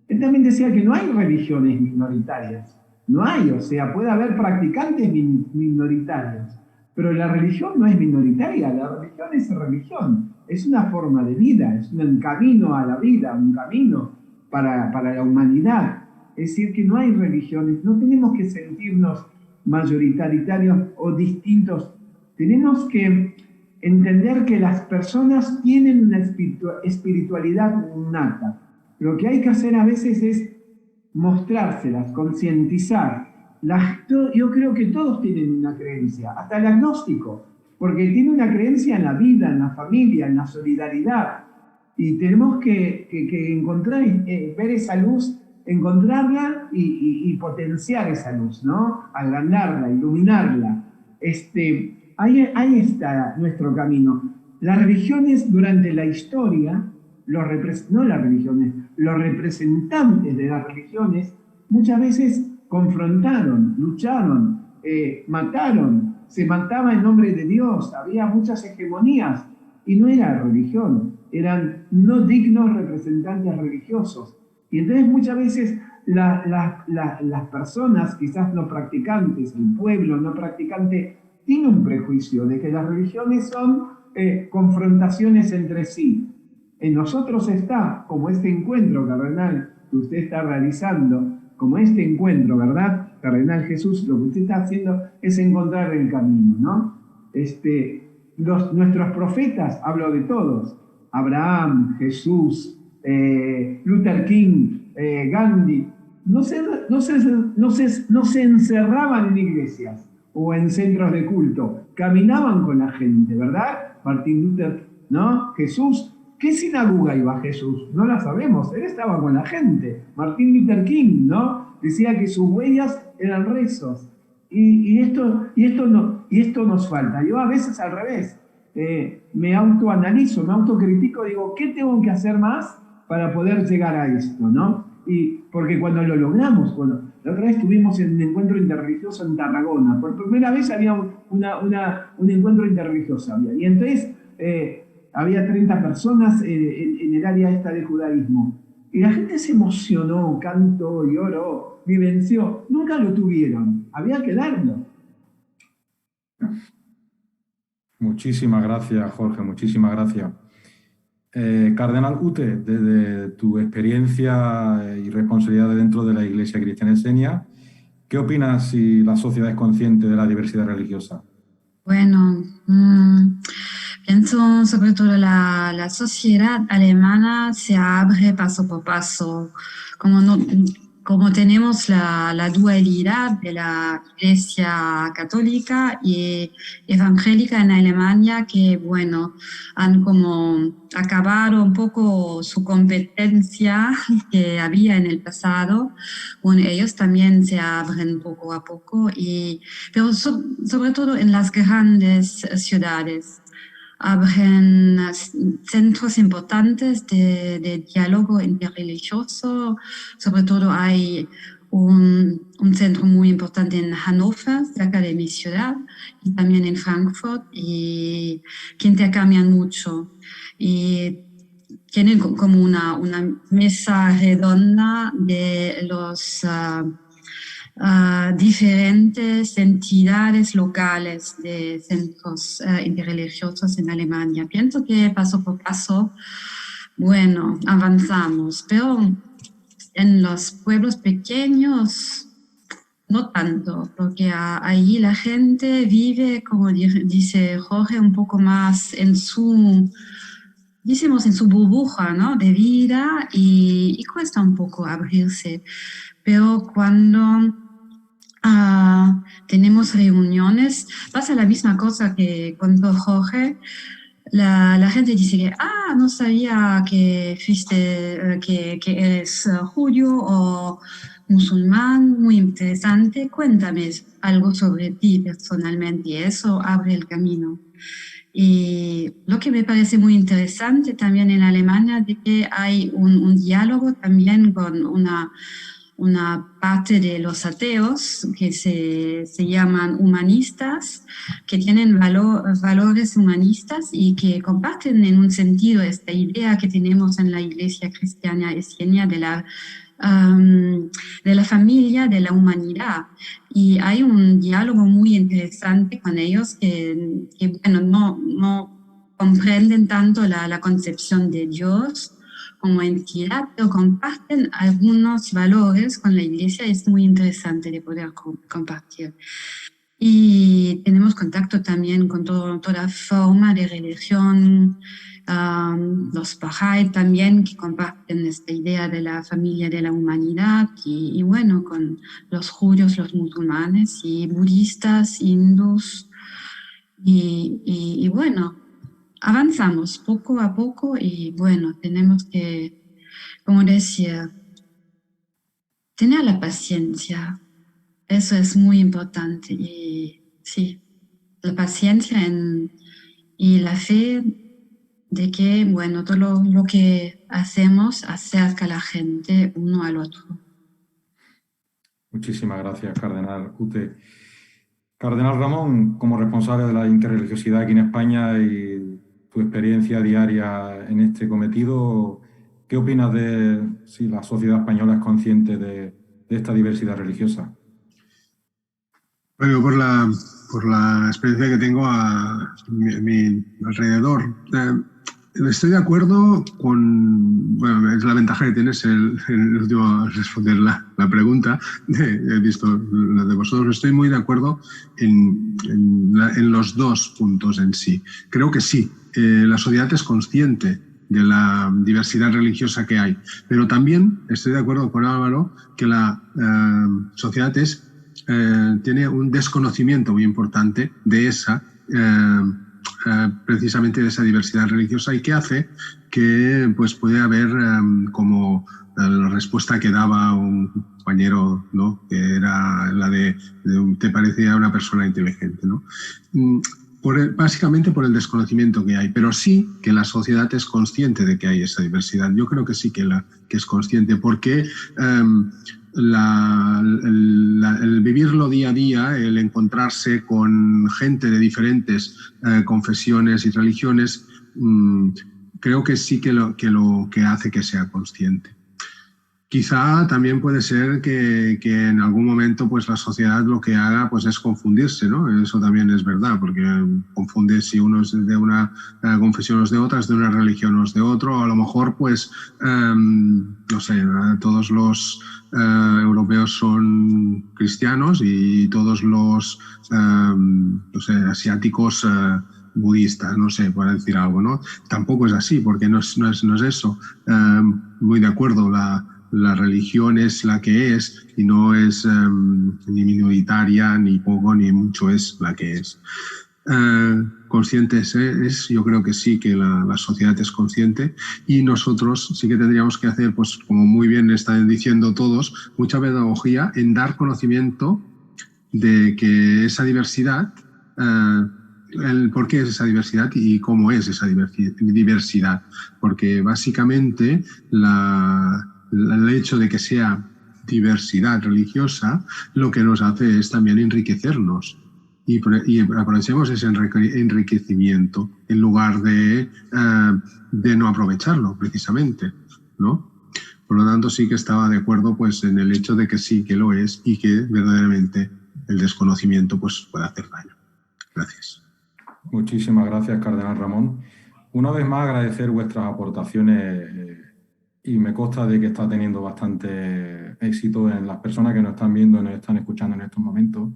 Él también decía que no hay religiones minoritarias. No hay, o sea, puede haber practicantes minoritarios, pero la religión no es minoritaria, la religión es religión, es una forma de vida, es un camino a la vida, un camino para la humanidad. Es decir, que no hay religiones, no tenemos que sentirnos mayoritarios o distintos, tenemos que entender que las personas tienen una espiritualidad innata. Lo que hay que hacer a veces es mostrárselas, concientizar. Yo creo que todos tienen una creencia, hasta el agnóstico, porque tiene una creencia en la vida, en la familia, en la solidaridad. Y tenemos que encontrar, ver esa luz, encontrarla y potenciar esa luz, ¿no? Agrandarla, iluminarla. Ahí está nuestro camino. Las religiones durante la historia, los representantes de las religiones muchas veces confrontaron, lucharon, mataron, se mataba en nombre de Dios, había muchas hegemonías y no era religión, eran no dignos representantes religiosos. Y entonces muchas veces las personas, quizás no practicantes, el pueblo no practicante, tiene un prejuicio de que las religiones son confrontaciones entre sí. En nosotros está, como este encuentro cardenal que usted está realizando, como este encuentro, ¿verdad? Cardenal Jesús, lo que usted está haciendo es encontrar el camino, ¿no? Nuestros profetas, hablo de todos, Abraham, Jesús, Luther King, Gandhi, no se encerraban en iglesias o en centros de culto, caminaban con la gente, ¿verdad? Martín Luther, ¿no? Jesús, ¿qué sinagoga iba Jesús? No la sabemos, él estaba con la gente. Martín Luther King, ¿no? Decía que sus huellas eran rezos. Y esto nos falta. Yo a veces al revés, me autoanalizo, me autocritico, digo, ¿qué tengo que hacer más para poder llegar a esto, ¿no? Y porque cuando lo logramos, la otra vez estuvimos en un encuentro interreligioso en Tarragona, por primera vez había un encuentro interreligioso, y entonces había 30 personas en el área esta de judaísmo, y la gente se emocionó, cantó, lloró, vivenció, nunca lo tuvieron, había que darlo. Muchísimas gracias, Jorge, muchísimas gracias. Cardenal Ute, desde tu experiencia y responsabilidad dentro de la Iglesia Cristiana Esenia, ¿qué opinas si la sociedad es consciente de la diversidad religiosa? Bueno, pienso sobre todo la sociedad alemana se abre paso por paso, como tenemos la dualidad de la Iglesia católica y evangélica en Alemania, que bueno, han como acabado un poco su competencia que había en el pasado. Bueno, ellos también se abren poco a poco, pero sobre todo en las grandes ciudades. Abren centros importantes de diálogo interreligioso. Sobre todo hay un centro muy importante en Hannover, cerca de mi ciudad, y también en Frankfurt, y que intercambian mucho. Y tienen como una mesa redonda de los diferentes entidades locales de centros interreligiosos en Alemania. Pienso que paso por paso, bueno, avanzamos, pero en los pueblos pequeños no tanto, porque allí la gente vive, como dice Jorge, un poco más en su burbuja, ¿no?, de vida, y cuesta un poco abrirse. Pero cuando tenemos reuniones. Pasa la misma cosa que contó Jorge. La gente dice que, no sabía que que eres judío o musulmán, muy interesante. Cuéntame algo sobre ti personalmente, y eso abre el camino. Y lo que me parece muy interesante también en Alemania es que hay un diálogo también con una parte de los ateos que se llaman humanistas, que tienen valores humanistas y que comparten en un sentido esta idea que tenemos en la Iglesia cristiana esenia de la familia, de la humanidad. Y hay un diálogo muy interesante con ellos que bueno, no comprenden tanto la concepción de Dios como entidad, pero comparten algunos valores con la Iglesia. Es muy interesante de poder compartir. Y tenemos contacto también con toda forma de religión, los Bahá'í también, que comparten esta idea de la familia de la humanidad, y bueno, con los judíos, los musulmanes y budistas, hindús, y bueno, avanzamos poco a poco y bueno, tenemos que, como decía, tener la paciencia. Eso es muy importante y sí, la paciencia y la fe de que, bueno, todo lo que hacemos acerca a la gente uno al otro. Muchísimas gracias, Cardenal Ute. Cardenal Ramón, como responsable de la interreligiosidad aquí en España y tu experiencia diaria en este cometido, ¿qué opinas de si la sociedad española es consciente de esta diversidad religiosa? Bueno, por la experiencia que tengo a mi alrededor, estoy de acuerdo con, bueno, es la ventaja que tienes el último responder la pregunta. He visto la de vosotros. Estoy muy de acuerdo en los dos puntos en sí. Creo que sí, la sociedad es consciente de la diversidad religiosa que hay, pero también estoy de acuerdo con Álvaro que la sociedad tiene un desconocimiento muy importante de precisamente de esa diversidad religiosa, y que hace que pues puede haber como la respuesta que daba un compañero, ¿no?, que era la de te parecía una persona inteligente, ¿no? Básicamente por el desconocimiento que hay, pero sí que la sociedad es consciente de que hay esa diversidad. Yo creo que sí que es consciente, porque el vivirlo día a día, el encontrarse con gente de diferentes confesiones y religiones, creo que sí que lo que hace que sea consciente. Quizá también puede ser que en algún momento pues la sociedad lo que haga pues es confundirse, ¿no? Eso también es verdad, porque confunde si uno es de una confesión o es de otra, es de una religión o es de otro. A lo mejor pues, no sé, todos los europeos son cristianos y todos los, no sé, asiáticos budistas, no sé, para decir algo, ¿no? Tampoco es así, porque no es eso. Muy de acuerdo, la religión es la que es y no es ni minoritaria, ni poco, ni mucho, es la que es. Consciente yo creo que sí, que la sociedad es consciente, y nosotros sí que tendríamos que hacer, pues como muy bien están diciendo todos, mucha pedagogía en dar conocimiento de que esa diversidad, el por qué es esa diversidad y cómo es esa diversidad, porque básicamente el hecho de que sea diversidad religiosa lo que nos hace es también enriquecernos, y aprovechemos ese enriquecimiento en lugar de no aprovecharlo precisamente, ¿no? Por lo tanto, sí que estaba de acuerdo pues en el hecho de que sí que lo es, y que verdaderamente el desconocimiento pues puede hacer daño. Gracias. Muchísimas gracias, Cardenal Ramón. Una vez más, agradecer vuestras aportaciones, y me consta de que está teniendo bastante éxito en las personas que nos están viendo y nos están escuchando en estos momentos.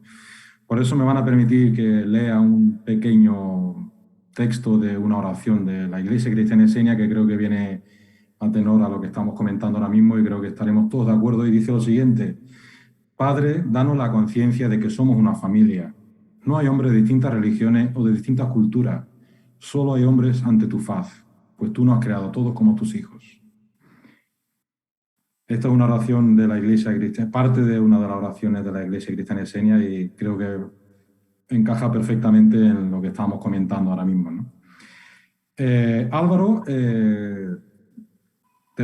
Por eso me van a permitir que lea un pequeño texto de una oración de la Iglesia Cristiana Esenia, que creo que viene a tenor a lo que estamos comentando ahora mismo, y creo que estaremos todos de acuerdo, y dice lo siguiente: Padre, danos la conciencia de que somos una familia. No hay hombres de distintas religiones o de distintas culturas. Solo hay hombres ante tu faz, pues tú nos has creado todos como tus hijos. Esta es una oración de la Iglesia Cristiana, parte de una de las oraciones de la Iglesia Cristiana Esenia, y creo que encaja perfectamente en lo que estábamos comentando ahora mismo, ¿no? Álvaro, te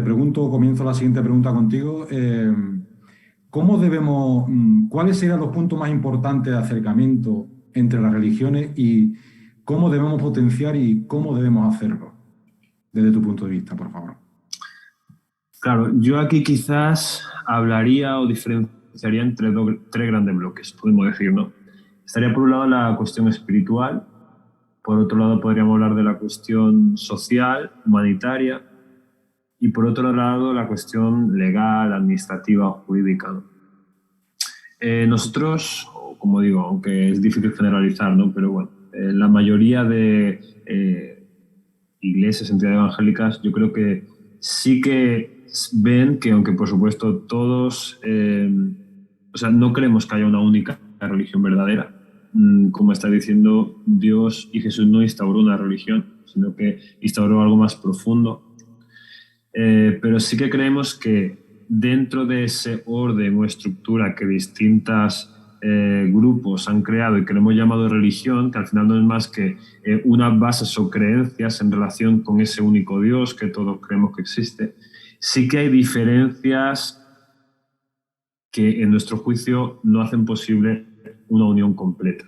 pregunto, comienzo la siguiente pregunta contigo. ¿Cuáles serían los puntos más importantes de acercamiento entre las religiones y cómo debemos potenciar y cómo debemos hacerlo? Desde tu punto de vista, por favor. Claro, yo aquí quizás hablaría o diferenciaría entre tres grandes bloques, podemos decir, ¿no? Estaría por un lado la cuestión espiritual, por otro lado podríamos hablar de la cuestión social, humanitaria, y por otro lado la cuestión legal, administrativa o jurídica, ¿no? Nosotros, como digo, aunque es difícil generalizar, ¿no? Pero bueno, la mayoría de iglesias, entidades evangélicas, yo creo que sí que ven que, aunque por supuesto todos, o sea, no creemos que haya una única religión verdadera. Como está diciendo, Dios y Jesús no instauró una religión, sino que instauró algo más profundo. Pero sí que creemos que dentro de ese orden o estructura que distintos grupos han creado y que le hemos llamado religión, que al final no es más que unas bases o creencias en relación con ese único Dios que todos creemos que existe, sí que hay diferencias que en nuestro juicio no hacen posible una unión completa.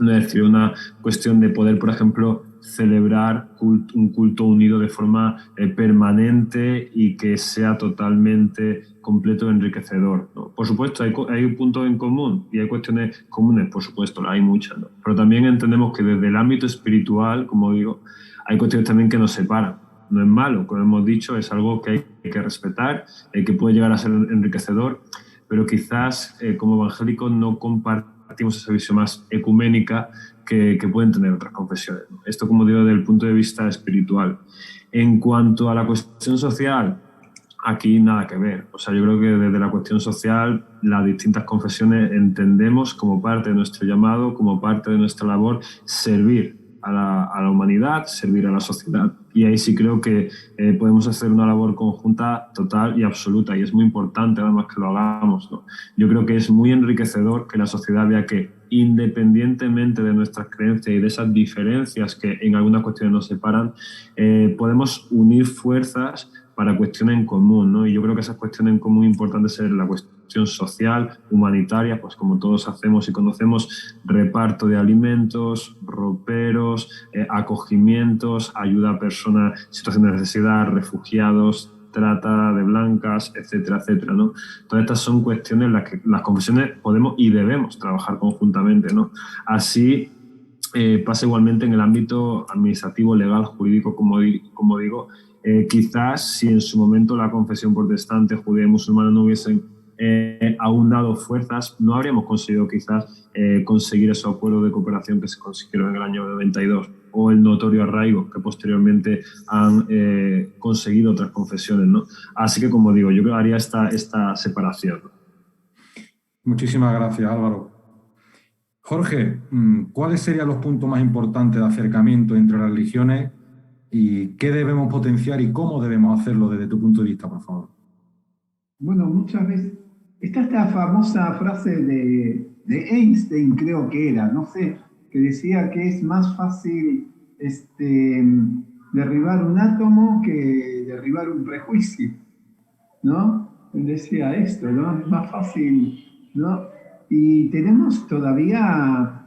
Es decir, una cuestión de poder, por ejemplo, celebrar un culto unido de forma permanente y que sea totalmente completo y enriquecedor, ¿no? Por supuesto, hay puntos en común y hay cuestiones comunes, por supuesto, hay muchas, ¿no? Pero también entendemos que desde el ámbito espiritual, como digo, hay cuestiones también que nos separan. No es malo, como hemos dicho, es algo que hay que respetar, que puede llegar a ser enriquecedor, pero quizás como evangélicos no compartimos esa visión más ecuménica que pueden tener otras confesiones, ¿no? Esto, como digo, desde el punto de vista espiritual. En cuanto a la cuestión social, aquí nada que ver. O sea, yo creo que desde la cuestión social, las distintas confesiones entendemos como parte de nuestro llamado, como parte de nuestra labor, servir a la humanidad, servir a la sociedad. Y ahí sí creo que podemos hacer una labor conjunta total y absoluta, y es muy importante además que lo hagamos, ¿no? Yo creo que es muy enriquecedor que la sociedad vea que, independientemente de nuestras creencias y de esas diferencias que en algunas cuestiones nos separan, podemos unir fuerzas para cuestiones en común, ¿no? Y yo creo que esas cuestiones en común importantes es la cuestión social, humanitaria, pues como todos hacemos y conocemos, reparto de alimentos, roperos, acogimientos, ayuda a personas en situación de necesidad, refugiados, trata de blancas, etcétera, etcétera, ¿no? Todas estas son cuestiones en las que las confesiones podemos y debemos trabajar conjuntamente, ¿no? Así pasa igualmente en el ámbito administrativo, legal, jurídico, como digo. Quizás si en su momento la confesión protestante, judía y musulmana no hubiesen aunado fuerzas, no habríamos conseguido quizás conseguir esos acuerdos de cooperación que se consiguieron en el año 92 o el notorio arraigo que posteriormente han conseguido otras confesiones, ¿no? Así que, como digo, yo creo que haría esta separación, ¿no? Muchísimas gracias, Álvaro. Jorge, ¿cuáles serían los puntos más importantes de acercamiento entre las religiones y qué debemos potenciar y cómo debemos hacerlo desde tu punto de vista, por favor? Bueno, muchas veces está esta famosa frase de Einstein, creo que era, no sé, que decía que es más fácil derribar un átomo que derribar un prejuicio, ¿no? Él decía esto, ¿no? Es más fácil, ¿no? Y tenemos todavía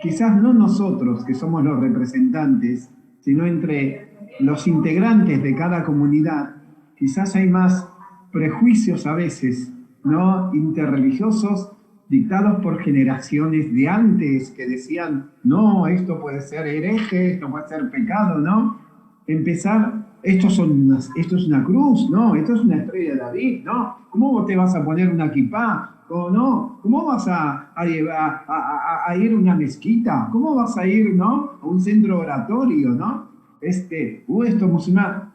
quizás no nosotros, que somos los representantes, sino entre los integrantes de cada comunidad, quizás hay más prejuicios a veces, ¿no? Interreligiosos, dictados por generaciones de antes que decían, no, esto puede ser hereje, esto puede ser pecado, ¿no? Esto es una cruz, ¿no? Esto es una estrella de David, ¿no? ¿Cómo vos te vas a poner una kipá? ¿O no? ¿Cómo vas a ir a una mezquita? ¿Cómo vas a ir, ¿no? A un centro oratorio, ¿no? Esto musulmán.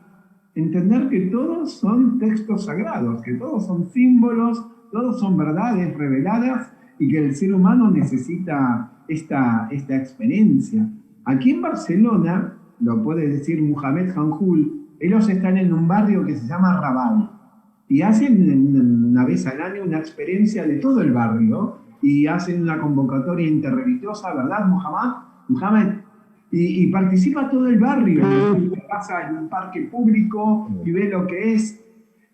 Entender que todos son textos sagrados, que todos son símbolos todos son verdades reveladas y que el ser humano necesita esta experiencia. Aquí en Barcelona, lo puede decir Mohamed Hanjul, ellos están en un barrio que se llama Raval y hacen una vez al año una experiencia de todo el barrio y hacen una convocatoria interreligiosa, ¿verdad, Mohamed? Y participa todo el barrio, pasa en un parque público y ve lo que es.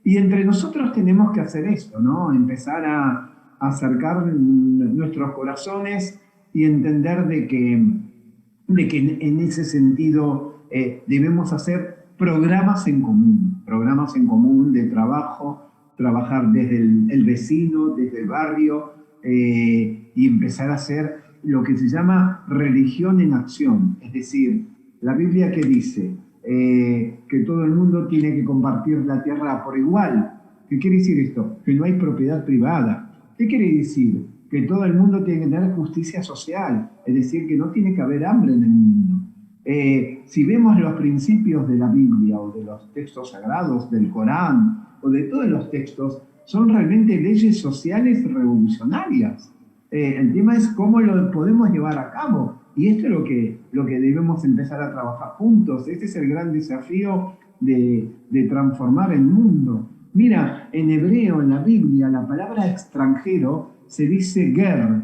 Y entre nosotros tenemos que hacer esto, ¿no? Empezar a acercar nuestros corazones y entender de que en ese sentido debemos hacer programas en común de trabajo, trabajar desde el vecino, desde el barrio, y empezar a hacer lo que se llama religión en acción. Es decir, la Biblia que dice que todo el mundo tiene que compartir la tierra por igual. ¿Qué quiere decir esto? Que no hay propiedad privada. ¿Qué quiere decir? Que todo el mundo tiene que tener justicia social. Es decir, que no tiene que haber hambre en el mundo. Si vemos los principios de la Biblia o de los textos sagrados, del Corán o de todos los textos, son realmente leyes sociales revolucionarias. El tema es cómo lo podemos llevar a cabo. Y esto es lo que debemos empezar a trabajar juntos. Este es el gran desafío de transformar el mundo. Mira, en hebreo, en la Biblia, la palabra extranjero se dice ger.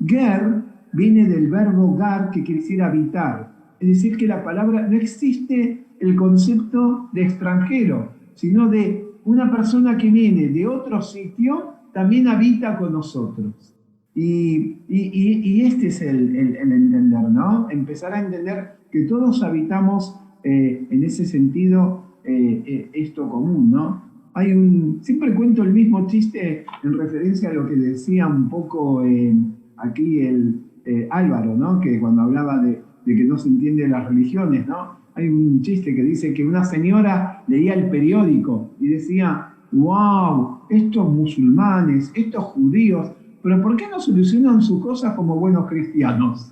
Ger viene del verbo gar, que quiere decir habitar. Es decir, que la palabra, no existe el concepto de extranjero, sino de una persona que viene de otro sitio, también habita con nosotros. Y este es el entender, ¿no? Empezar a entender que todos habitamos en ese sentido esto común, ¿no? Siempre cuento el mismo chiste en referencia a lo que decía un poco aquí Álvaro, ¿no? Que cuando hablaba de que no se entienden las religiones, ¿no? Hay un chiste que dice que una señora leía el periódico y decía, wow, estos musulmanes, estos judíos, pero ¿por qué no solucionan sus cosas como buenos cristianos?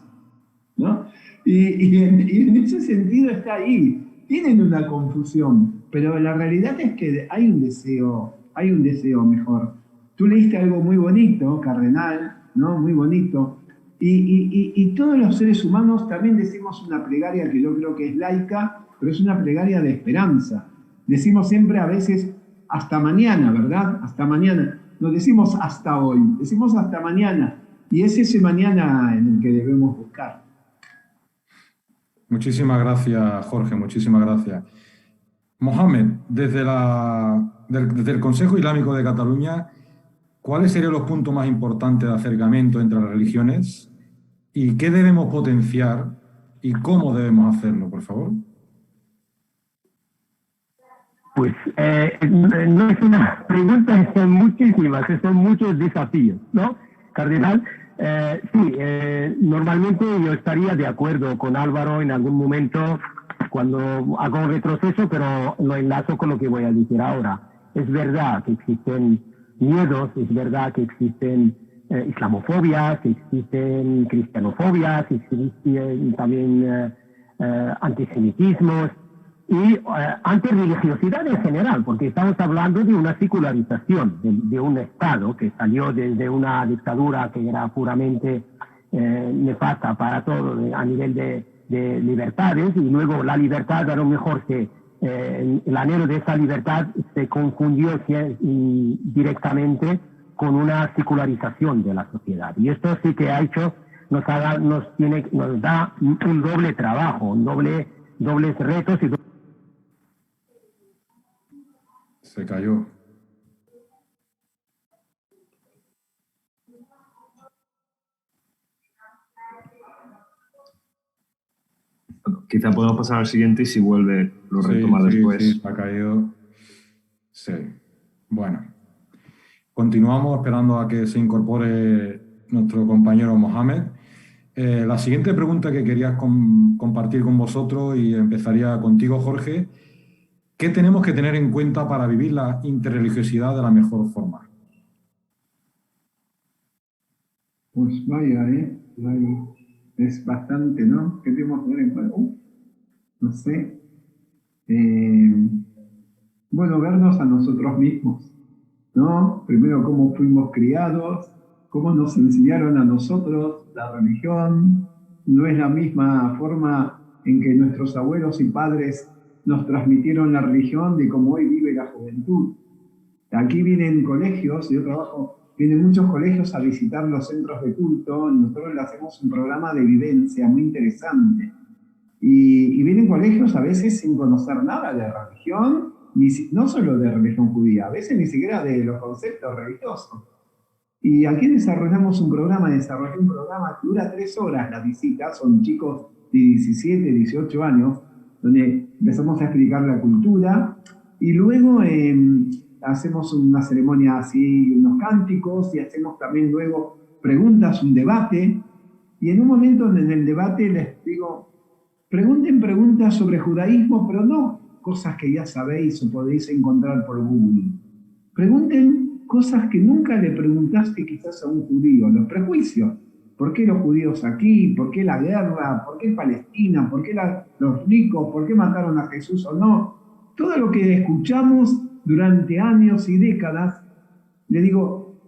¿No? Y en ese sentido está ahí. Tienen una confusión, pero la realidad es que hay un deseo mejor. Tú leíste algo muy bonito, cardenal, ¿no? Muy bonito. Y todos los seres humanos también decimos una plegaria que yo creo que es laica, pero es una plegaria de esperanza. Decimos siempre a veces hasta mañana, ¿verdad? Hasta mañana. No decimos hasta hoy, decimos hasta mañana. Y es ese mañana en el que debemos buscar. Muchísimas gracias, Jorge, muchísimas gracias. Mohamed, desde el Consejo Islámico de Cataluña, ¿cuáles serían los puntos más importantes de acercamiento entre las religiones? ¿Y qué debemos potenciar? ¿Y cómo debemos hacerlo, por favor? Pues no es una pregunta, son muchísimas, son muchos desafíos, ¿no, Cardenal? Sí, normalmente yo estaría de acuerdo con Álvaro en algún momento cuando hago un retroceso, pero lo enlazo con lo que voy a decir ahora. Es verdad que existen miedos, es verdad que existen islamofobias, que existen cristianofobias, existen también antisemitismos y antirreligiosidad en general, porque estamos hablando de una secularización de un Estado que salió desde una dictadura que era puramente nefasta para todo a nivel de libertades, y luego la libertad a lo mejor el anhelo de esa libertad se confundió directamente con una secularización de la sociedad. Y esto sí que nos da un doble trabajo, dobles retos y Se cayó. Bueno, quizá podamos pasar al siguiente y si vuelve lo retoma después. Sí, ha caído. Sí. Bueno. Continuamos esperando a que se incorpore nuestro compañero Mohamed. La siguiente pregunta que quería compartir con vosotros, y empezaría contigo, Jorge. ¿Qué tenemos que tener en cuenta para vivir la interreligiosidad de la mejor forma? Pues vaya, es bastante, ¿no? ¿Qué tenemos que tener en cuenta? No sé. Bueno, vernos a nosotros mismos. ¿no? Primero, cómo fuimos criados, cómo nos enseñaron a nosotros la religión. No es la misma forma en que nuestros abuelos y padres nos transmitieron la religión de cómo hoy vive la juventud. Aquí vienen colegios, yo trabajo, vienen muchos colegios a visitar los centros de culto, nosotros le hacemos un programa de vivencia muy interesante. Y vienen colegios a veces sin conocer nada de religión, no solo de religión judía, a veces ni siquiera de los conceptos religiosos. Y aquí desarrollé un programa que dura 3 horas la visita, son chicos de 17, 18 años, donde empezamos a explicar la cultura y luego hacemos una ceremonia así, unos cánticos y hacemos también luego preguntas, un debate. Y en un momento en el debate les digo, pregunten preguntas sobre judaísmo, pero no cosas que ya sabéis o podéis encontrar por Google. Pregunten cosas que nunca le preguntaste quizás a un judío, los prejuicios. ¿Por qué los judíos aquí? ¿Por qué la guerra? ¿Por qué Palestina? ¿Por qué los ricos? ¿Por qué mataron a Jesús o no? Todo lo que escuchamos durante años y décadas, le digo,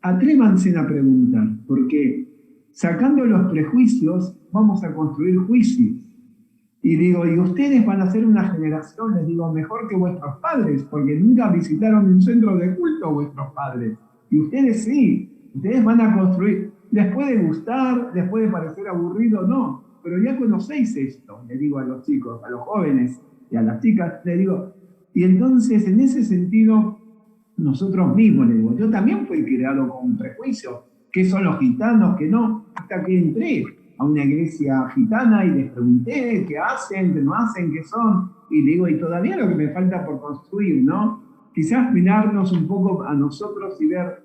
atrévanse a preguntar, porque sacando los prejuicios vamos a construir juicios. Y digo, y ustedes van a ser una generación, les digo, mejor que vuestros padres, porque nunca visitaron un centro de culto vuestros padres. Y ustedes sí, ustedes van a construir. Les puede gustar, les puede parecer aburrido, no, pero ya conocéis esto, le digo a los chicos, a los jóvenes y a las chicas, le digo. Y entonces, en ese sentido, nosotros mismos, le digo, yo también fui criado con prejuicios, qué son los gitanos, qué no, hasta que entré a una iglesia gitana y les pregunté qué hacen, qué no hacen, qué son, y le digo, y todavía lo que me falta por construir, ¿no? Quizás mirarnos un poco a nosotros y ver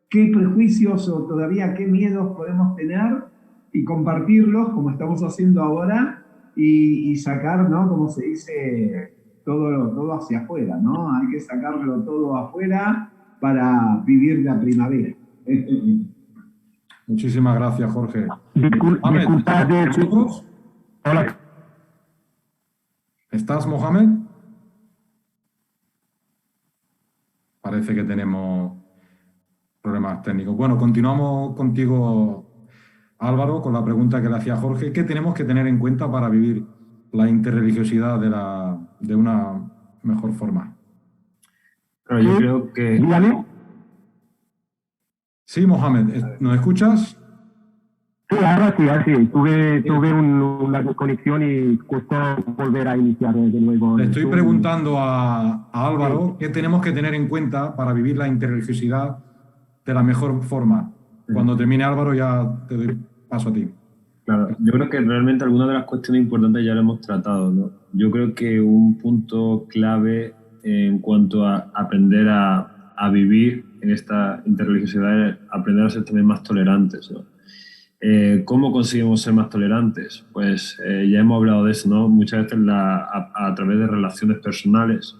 qué prejuicios o todavía qué miedos podemos tener y compartirlos, como estamos haciendo ahora, y sacar, ¿no? Como se dice, todo hacia afuera, ¿no? Hay que sacarlo todo afuera para vivir la primavera. Muchísimas gracias, Jorge. Mohamed, hola. ¿Estás, Mohamed? Parece que tenemos problemas técnicos. Bueno, continuamos contigo, Álvaro, con la pregunta que le hacía Jorge. ¿Qué tenemos que tener en cuenta para vivir la interreligiosidad de una mejor forma? Pero yo creo que... Dígame. Sí, Mohamed, ¿nos escuchas? Sí, ahora sí. Tuve una desconexión y costó volver a iniciar de nuevo. Le estoy preguntando a Álvaro qué tenemos que tener en cuenta para vivir la interreligiosidad de la mejor forma. Cuando termine, Álvaro, ya te doy paso a ti. Claro, yo creo que realmente algunas de las cuestiones importantes ya lo hemos tratado, ¿no? Yo creo que un punto clave en cuanto a aprender a vivir en esta interreligiosidad es aprender a ser también más tolerantes, ¿no? ¿Cómo conseguimos ser más tolerantes? Pues ya hemos hablado de eso, ¿no? Muchas veces a través de relaciones personales.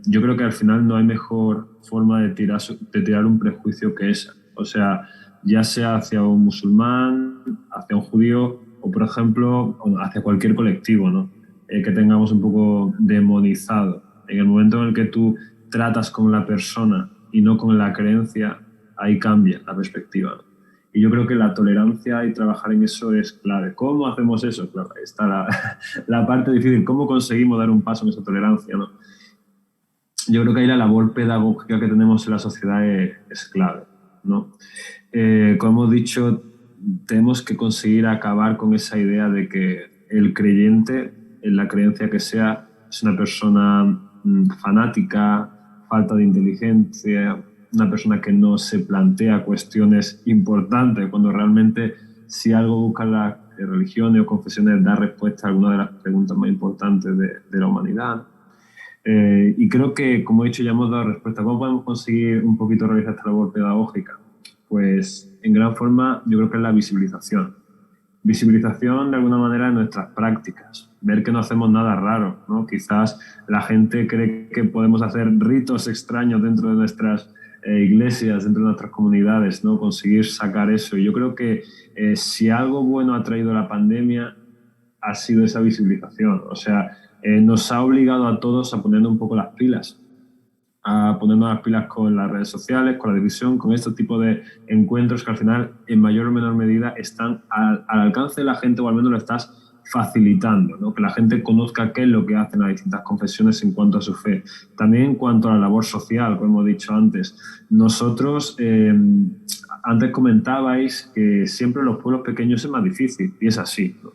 Yo creo que al final no hay mejor forma de tirar un prejuicio que esa. O sea, ya sea hacia un musulmán, hacia un judío o, por ejemplo, hacia cualquier colectivo, ¿no? Que tengamos un poco demonizado. En el momento en el que tú tratas con la persona y no con la creencia, ahí cambia la perspectiva, ¿no? Y yo creo que la tolerancia y trabajar en eso es clave. ¿Cómo hacemos eso? Claro, ahí está la parte difícil. ¿Cómo conseguimos dar un paso en esa tolerancia, ¿no? Yo creo que ahí la labor pedagógica que tenemos en la sociedad es clave, ¿no? Como hemos dicho, tenemos que conseguir acabar con esa idea de que el creyente, en la creencia que sea, es una persona fanática, falta de inteligencia, una persona que no se plantea cuestiones importantes, cuando realmente si algo busca las religiones o confesiones dar respuesta a alguna de las preguntas más importantes de la humanidad. Y creo que, como he dicho, ya hemos dado respuesta. ¿Cómo podemos conseguir un poquito realizar esta labor pedagógica? Pues en gran forma yo creo que es la visibilización. Visibilización de alguna manera de nuestras prácticas, ver que no hacemos nada raro, ¿no? Quizás la gente cree que podemos hacer ritos extraños dentro de nuestras iglesias, dentro de nuestras comunidades, ¿no? Conseguir sacar eso. Y yo creo que si algo bueno ha traído la pandemia ha sido esa visibilización. O sea, nos ha obligado a todos a poner un poco las pilas. a ponernos las pilas con las redes sociales, con la división, con este tipo de encuentros que al final, en mayor o menor medida, están al alcance de la gente, o al menos lo estás facilitando, ¿no? Que la gente conozca qué es lo que hacen las distintas confesiones en cuanto a su fe. También en cuanto a la labor social, como hemos dicho antes. Nosotros, antes comentabais que siempre en los pueblos pequeños es más difícil, y es así, ¿no?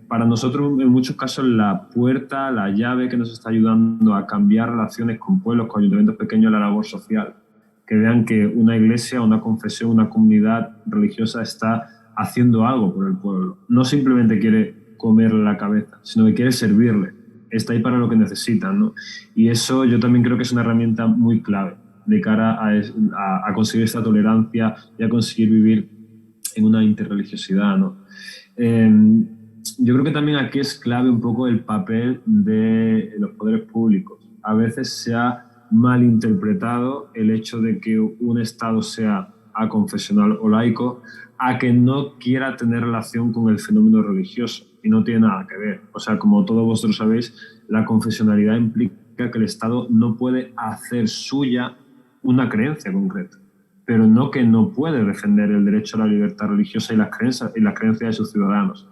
Para nosotros, en muchos casos, la puerta, la llave que nos está ayudando a cambiar relaciones con pueblos, con ayuntamientos pequeños, es la labor social. Que vean que una iglesia, una confesión, una comunidad religiosa está haciendo algo por el pueblo. No simplemente quiere comerle la cabeza, sino que quiere servirle. Está ahí para lo que necesitan, ¿no? Y eso yo también creo que es una herramienta muy clave de cara a conseguir esta tolerancia y a conseguir vivir en una interreligiosidad, ¿no? Yo creo que también aquí es clave un poco el papel de los poderes públicos. A veces se ha malinterpretado el hecho de que un Estado sea aconfesional o laico a que no quiera tener relación con el fenómeno religioso, y no tiene nada que ver. O sea, como todos vosotros sabéis, la confesionalidad implica que el Estado no puede hacer suya una creencia concreta, pero no que no puede defender el derecho a la libertad religiosa y las creencias de sus ciudadanos.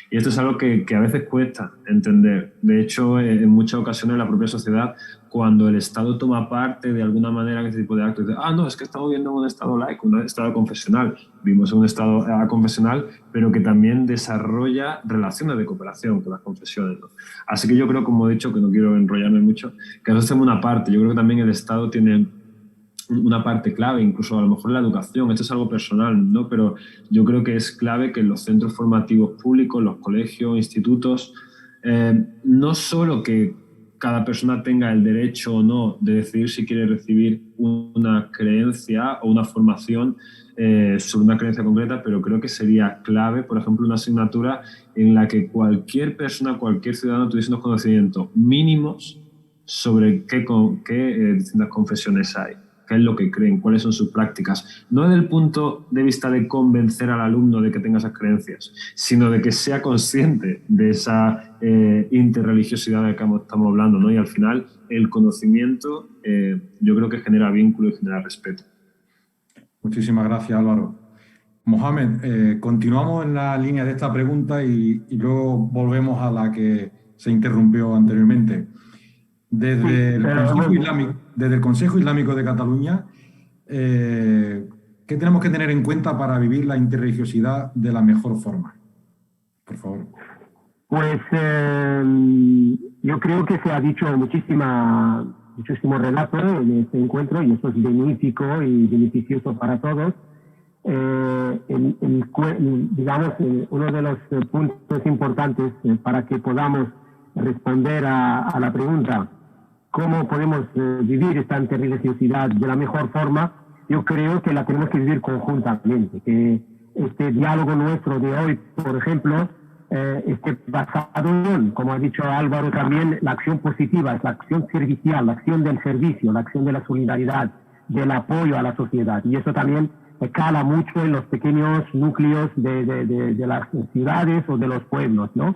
Y esto es algo que a veces cuesta entender. De hecho, en muchas ocasiones la propia sociedad, cuando el Estado toma parte de alguna manera en este tipo de actos, dice, no, es que estamos viendo un Estado laico, un Estado confesional. Vimos un Estado confesional, pero que también desarrolla relaciones de cooperación con las confesiones, ¿no? Así que yo creo, como he dicho, que no quiero enrollarme mucho, que nosotros tenemos una parte. Yo creo que también el Estado tiene una parte clave, incluso a lo mejor la educación. Esto es algo personal, ¿no? Pero yo creo que es clave que en los centros formativos públicos, los colegios, institutos, no solo que cada persona tenga el derecho o no de decidir si quiere recibir una creencia o una formación sobre una creencia concreta, pero creo que sería clave, por ejemplo, una asignatura en la que cualquier persona, cualquier ciudadano tuviese unos conocimientos mínimos sobre qué distintas confesiones hay, qué es lo que creen, cuáles son sus prácticas. No desde el punto de vista de convencer al alumno de que tenga esas creencias, sino de que sea consciente de esa interreligiosidad de la que estamos hablando, ¿no? Y al final el conocimiento yo creo que genera vínculo y genera respeto. Muchísimas gracias, Álvaro. Mohamed, continuamos en la línea de esta pregunta y luego volvemos a la que se interrumpió anteriormente. Desde el Consejo Islámico de Cataluña, ¿qué tenemos que tener en cuenta para vivir la interreligiosidad de la mejor forma? Por favor. Pues yo creo que se ha dicho muchísimo relato en este encuentro, y esto es benéfico y beneficioso para todos. Digamos, uno de los puntos importantes para que podamos responder a la pregunta ¿cómo podemos vivir esta interreligiosidad de la mejor forma? Yo creo que la tenemos que vivir conjuntamente, que este diálogo nuestro de hoy, por ejemplo, esté basado en, como ha dicho Álvaro también, la acción positiva, es la acción servicial, la acción del servicio, la acción de la solidaridad, del apoyo a la sociedad. Y eso también cala mucho en los pequeños núcleos de las ciudades o de los pueblos, ¿no?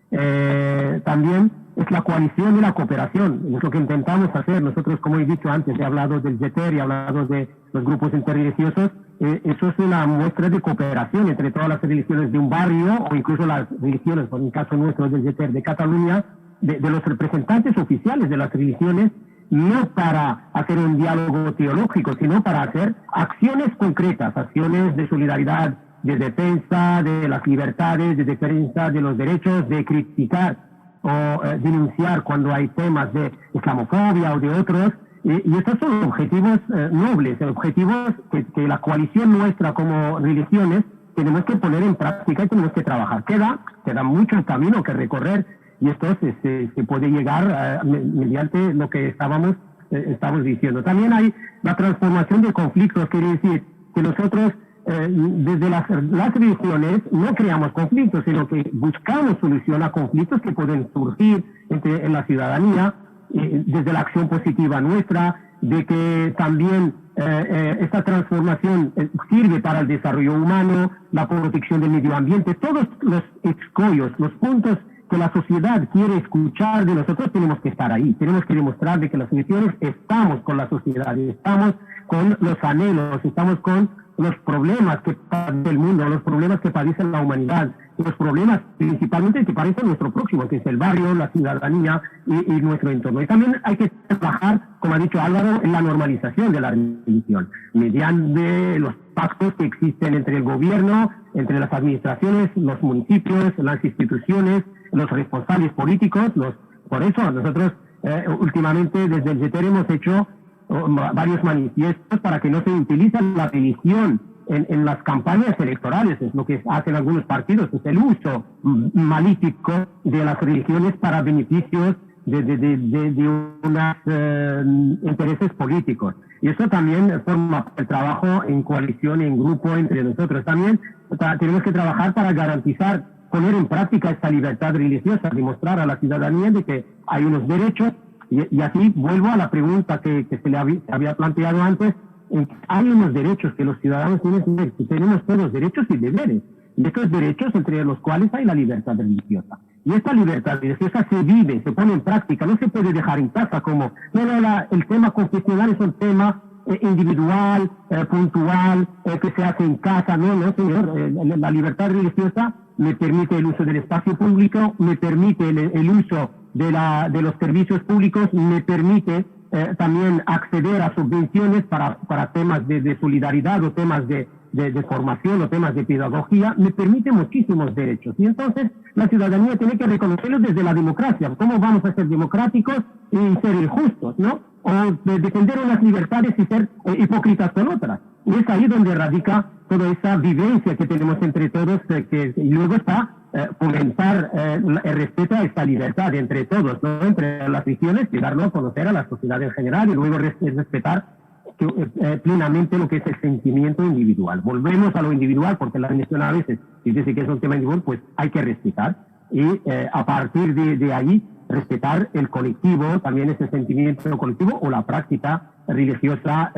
También es la coalición y la cooperación, es lo que intentamos hacer. Nosotros, como he dicho antes, he hablado del YETER y he hablado de los grupos interreligiosos. Eso es una muestra de cooperación entre todas las religiones de un barrio, o incluso las religiones, por el caso nuestro del YETER de Cataluña, de los representantes oficiales de las religiones, no para hacer un diálogo teológico, sino para hacer acciones concretas, acciones de solidaridad, de defensa de las libertades, de defensa de los derechos, de criticar o denunciar cuando hay temas de islamofobia o de otros. Y estos son objetivos nobles, objetivos que la coalición nuestra como religiones tenemos que poner en práctica y tenemos que trabajar. Queda mucho camino que recorrer, y esto se puede llegar mediante lo que estamos diciendo. También hay la transformación de conflictos, quiere decir que nosotros desde las religiones no creamos conflictos, sino que buscamos solución a conflictos que pueden surgir en la ciudadanía, desde la acción positiva nuestra, de que también esta transformación sirve para el desarrollo humano, la protección del medio ambiente, todos los escollos, los puntos que la sociedad quiere escuchar de nosotros, tenemos que estar ahí. Tenemos que demostrar de que las elecciones estamos con la sociedad, estamos con los anhelos, estamos con los problemas que padece el mundo, los problemas que padece la humanidad, los problemas principalmente que padece nuestro próximo, que es el barrio, la ciudadanía y nuestro entorno. Y también hay que trabajar, como ha dicho Álvaro, en la normalización de la religión, mediante los pactos que existen entre el gobierno, entre las administraciones, los municipios, las instituciones, los responsables políticos. Por eso nosotros últimamente desde el GETER hemos hecho varios manifiestos para que no se utilice la religión en las campañas electorales. Es lo que hacen algunos partidos, es el uso malítico de las religiones para beneficios de unos intereses políticos. Y eso también forma el trabajo en coalición, en grupo entre nosotros. También tenemos que trabajar para garantizar, poner en práctica esta libertad religiosa, demostrar a la ciudadanía de que hay unos derechos. Y así vuelvo a la pregunta que se le había planteado antes. Hay unos derechos que los ciudadanos tienen, tenemos todos derechos y deberes. Y estos derechos entre los cuales hay la libertad religiosa. Y esta libertad religiosa se vive, se pone en práctica, no se puede dejar en casa como, el tema confesional es un tema individual, puntual, que se hace en casa. No, señor, la libertad religiosa me permite el uso del espacio público, me permite el uso de los servicios públicos, me permite también acceder a subvenciones para temas de solidaridad o temas de formación o temas de pedagogía, me permite muchísimos derechos. Y entonces la ciudadanía tiene que reconocerlos desde la democracia. ¿Cómo vamos a ser democráticos y ser injustos, no? O defender unas libertades y ser hipócritas con otras. Y es ahí donde radica toda esa vivencia que tenemos entre todos, y luego está fomentar el respeto a esta libertad entre todos, ¿no? Entre las religiones, y darlo a conocer a la sociedad en general, y luego respetar plenamente lo que es el sentimiento individual. Volvemos a lo individual, porque la religión a veces, si dice que es un tema individual, pues hay que respetar, y a partir de ahí respetar el colectivo, también ese sentimiento colectivo o la práctica religiosa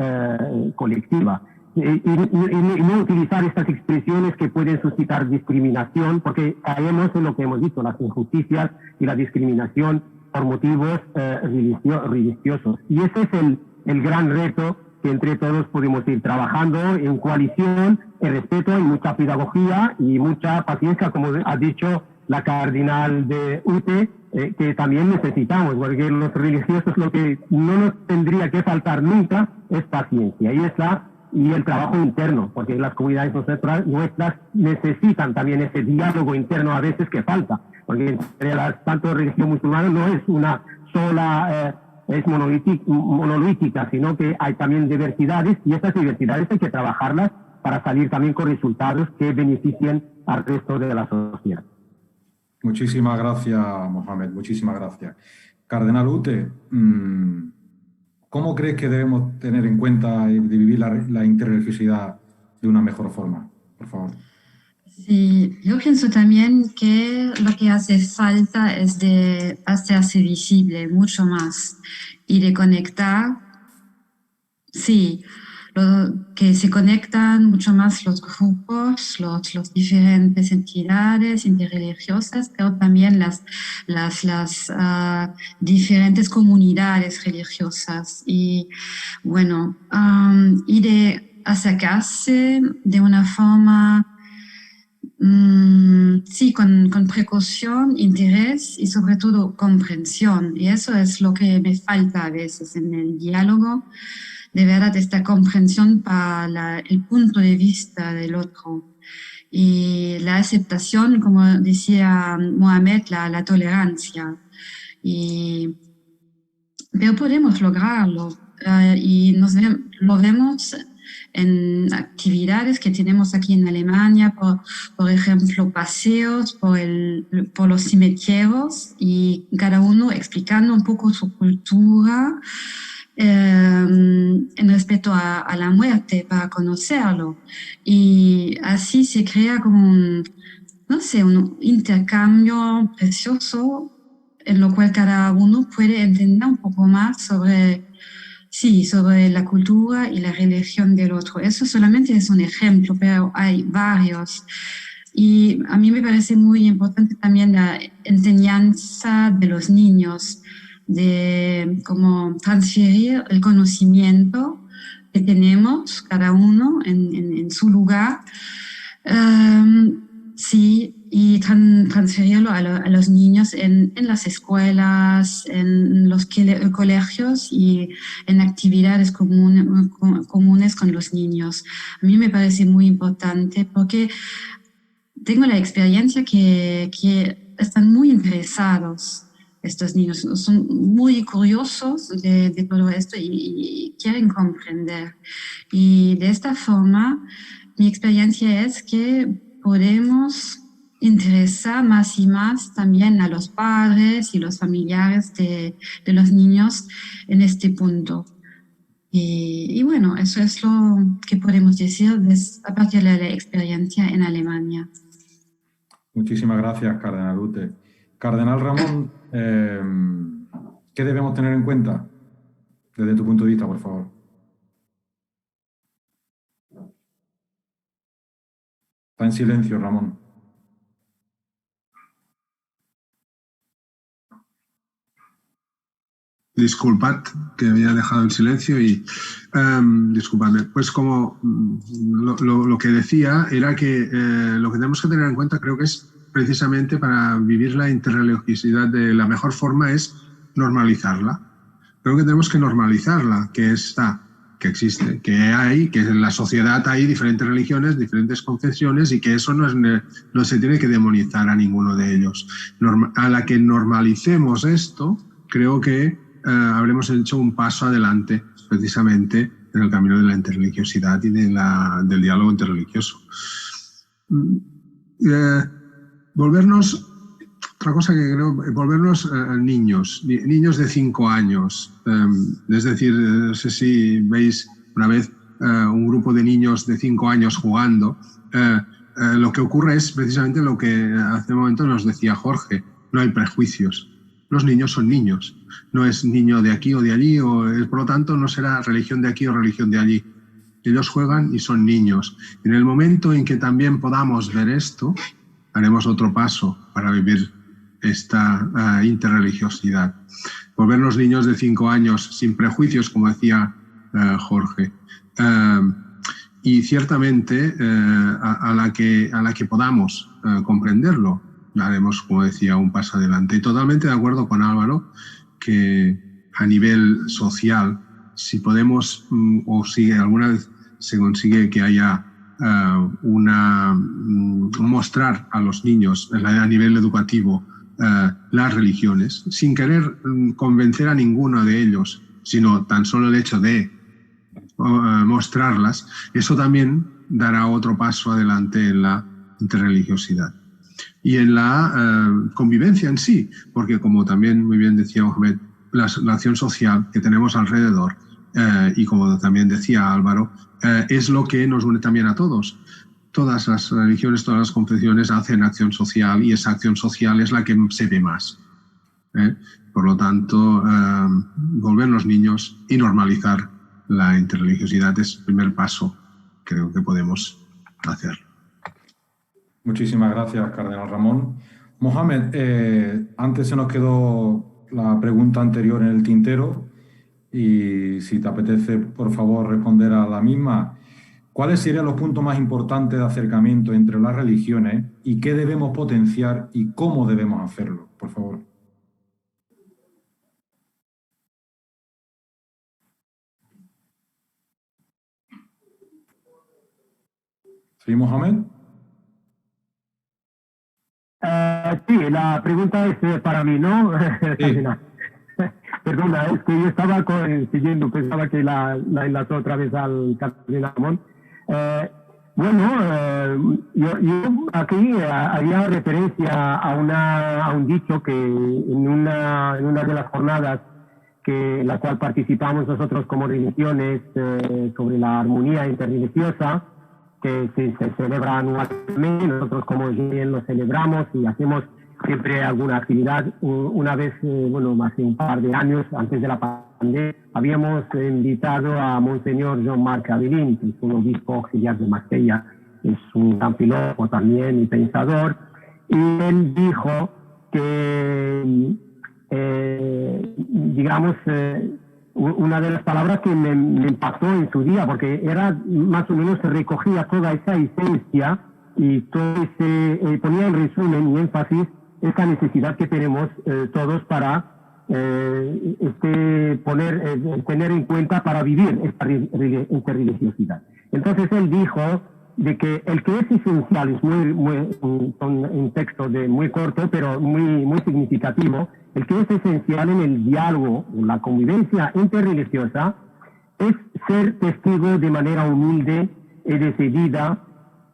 colectiva. Y no utilizar estas expresiones que pueden suscitar discriminación, porque caemos en lo que hemos dicho, las injusticias y la discriminación por motivos religiosos. Y ese es el gran reto que entre todos podemos ir trabajando en coalición, en respeto, y mucha pedagogía y mucha paciencia, como ha dicho la cardenal de UTE, que también necesitamos, porque los religiosos lo que no nos tendría que faltar nunca es paciencia. Y el trabajo interno, porque las comunidades nuestras necesitan también ese diálogo interno a veces que falta, porque entre tanto religión musulmana no es una sola, es monolítica, sino que hay también diversidades, y estas diversidades hay que trabajarlas para salir también con resultados que beneficien al resto de la sociedad. Muchísimas gracias, Mohamed, muchísimas gracias. Cardenal Ute, ¿cómo crees que debemos tener en cuenta de vivir la interreligiosidad de una mejor forma? Por favor. Sí, yo pienso también que lo que hace falta es de hacerse visible mucho más y de conectar, sí, que se conectan mucho más los grupos, los diferentes entidades interreligiosas, pero también las diferentes comunidades religiosas. Y bueno, y de acercarse de una forma, sí, con precaución, interés y sobre todo comprensión. Y eso es lo que me falta a veces en el diálogo. De verdad, esta comprensión para el punto de vista del otro. Y la aceptación, como decía Mohamed, la tolerancia. Pero podemos lograrlo. Y lo vemos en actividades que tenemos aquí en Alemania, por ejemplo, paseos por los cementerios, y cada uno explicando un poco su cultura, en respecto a la muerte, para conocerlo. Y así se crea como un intercambio precioso en lo cual cada uno puede entender un poco más sobre la cultura y la religión del otro. Eso solamente es un ejemplo, pero hay varios. Y a mí me parece muy importante también la enseñanza de los niños, de cómo transferir el conocimiento que tenemos cada uno en su lugar, sí, y transferirlo a los niños en las escuelas, en los colegios y en actividades comunes con los niños. A mí me parece muy importante porque tengo la experiencia que están muy interesados estos niños, son muy curiosos de todo esto y quieren comprender. Y de esta forma, mi experiencia es que podemos interesar más y más también a los padres y los familiares de los niños en este punto. Y bueno, eso es lo que podemos decir a partir de la experiencia en Alemania. Muchísimas gracias, Cardenal Ute. Cardenal Ramón, ¿qué debemos tener en cuenta desde tu punto de vista, por favor? Está en silencio, Ramón. Disculpad que había dejado en silencio y disculpadme. Pues como lo que decía era que lo que tenemos que tener en cuenta, creo que es precisamente para vivir la interreligiosidad de la mejor forma es normalizarla. Creo que tenemos que normalizarla, que existe, que hay, que en la sociedad hay diferentes religiones, diferentes confesiones y que eso no se tiene que demonizar a ninguno de ellos. A la que normalicemos esto, creo que habremos hecho un paso adelante precisamente en el camino de la interreligiosidad y del diálogo interreligioso. Otra cosa que creo, volvernos niños de 5 años. Es decir, no sé si veis una vez un grupo de niños de 5 años jugando. Lo que ocurre es precisamente lo que hace un momento nos decía Jorge, no hay prejuicios. Los niños son niños, no es niño de aquí o de allí, por lo tanto no será religión de aquí o religión de allí. Ellos juegan y son niños. En el momento en que también podamos ver esto, haremos otro paso para vivir esta interreligiosidad. Volvernos niños de 5 años sin prejuicios, como decía Jorge. Y ciertamente a la que podamos comprenderlo, haremos, como decía, un paso adelante. Y totalmente de acuerdo con Álvaro que a nivel social, si podemos o si alguna vez se consigue que haya mostrar a los niños a nivel educativo las religiones, sin querer convencer a ninguno de ellos, sino tan solo el hecho de mostrarlas, eso también dará otro paso adelante en la interreligiosidad. Y en la convivencia en sí, porque como también muy bien decía Mohamed, la acción social que tenemos alrededor y como también decía Álvaro, es lo que nos une también a todos. Todas las religiones, todas las confesiones hacen acción social y esa acción social es la que se ve más. Por lo tanto, volvernos niños y normalizar la interreligiosidad es el primer paso, creo que podemos hacer. Muchísimas gracias, Cardenal Ramón. Mohamed, antes se nos quedó la pregunta anterior en el tintero y si te apetece, por favor, responder a la misma. ¿Cuáles serían los puntos más importantes de acercamiento entre las religiones y qué debemos potenciar y cómo debemos hacerlo? Por favor. ¿Sí, Mohamed? Sí, la pregunta es para mí, ¿no? Sí. Perdona, es que yo estaba siguiendo, pensaba que la enlazó otra vez al Cardenal Ramón. Yo aquí haría referencia a un dicho que en una de las jornadas en la cual participamos nosotros como religiones sobre la armonía interreligiosa, que se celebra anualmente, nosotros como bien lo celebramos y hacemos siempre alguna actividad. Una vez, hace un par de años, antes de la pandemia, habíamos invitado a Monseñor Jean-Marc Avelin, que es un obispo auxiliar de Marsella, es un gran filósofo también y pensador, y él dijo que, digamos, una de las palabras que me impactó en su día, porque era más o menos, se recogía toda esa esencia y todo ese, ponía en resumen y énfasis esa necesidad que tenemos todos para tener en cuenta para vivir esta interreligiosidad. Entonces él dijo de que el que es esencial, es un texto muy corto, pero muy significativo, el que es esencial en el diálogo, en la convivencia interreligiosa, es ser testigo de manera humilde y decidida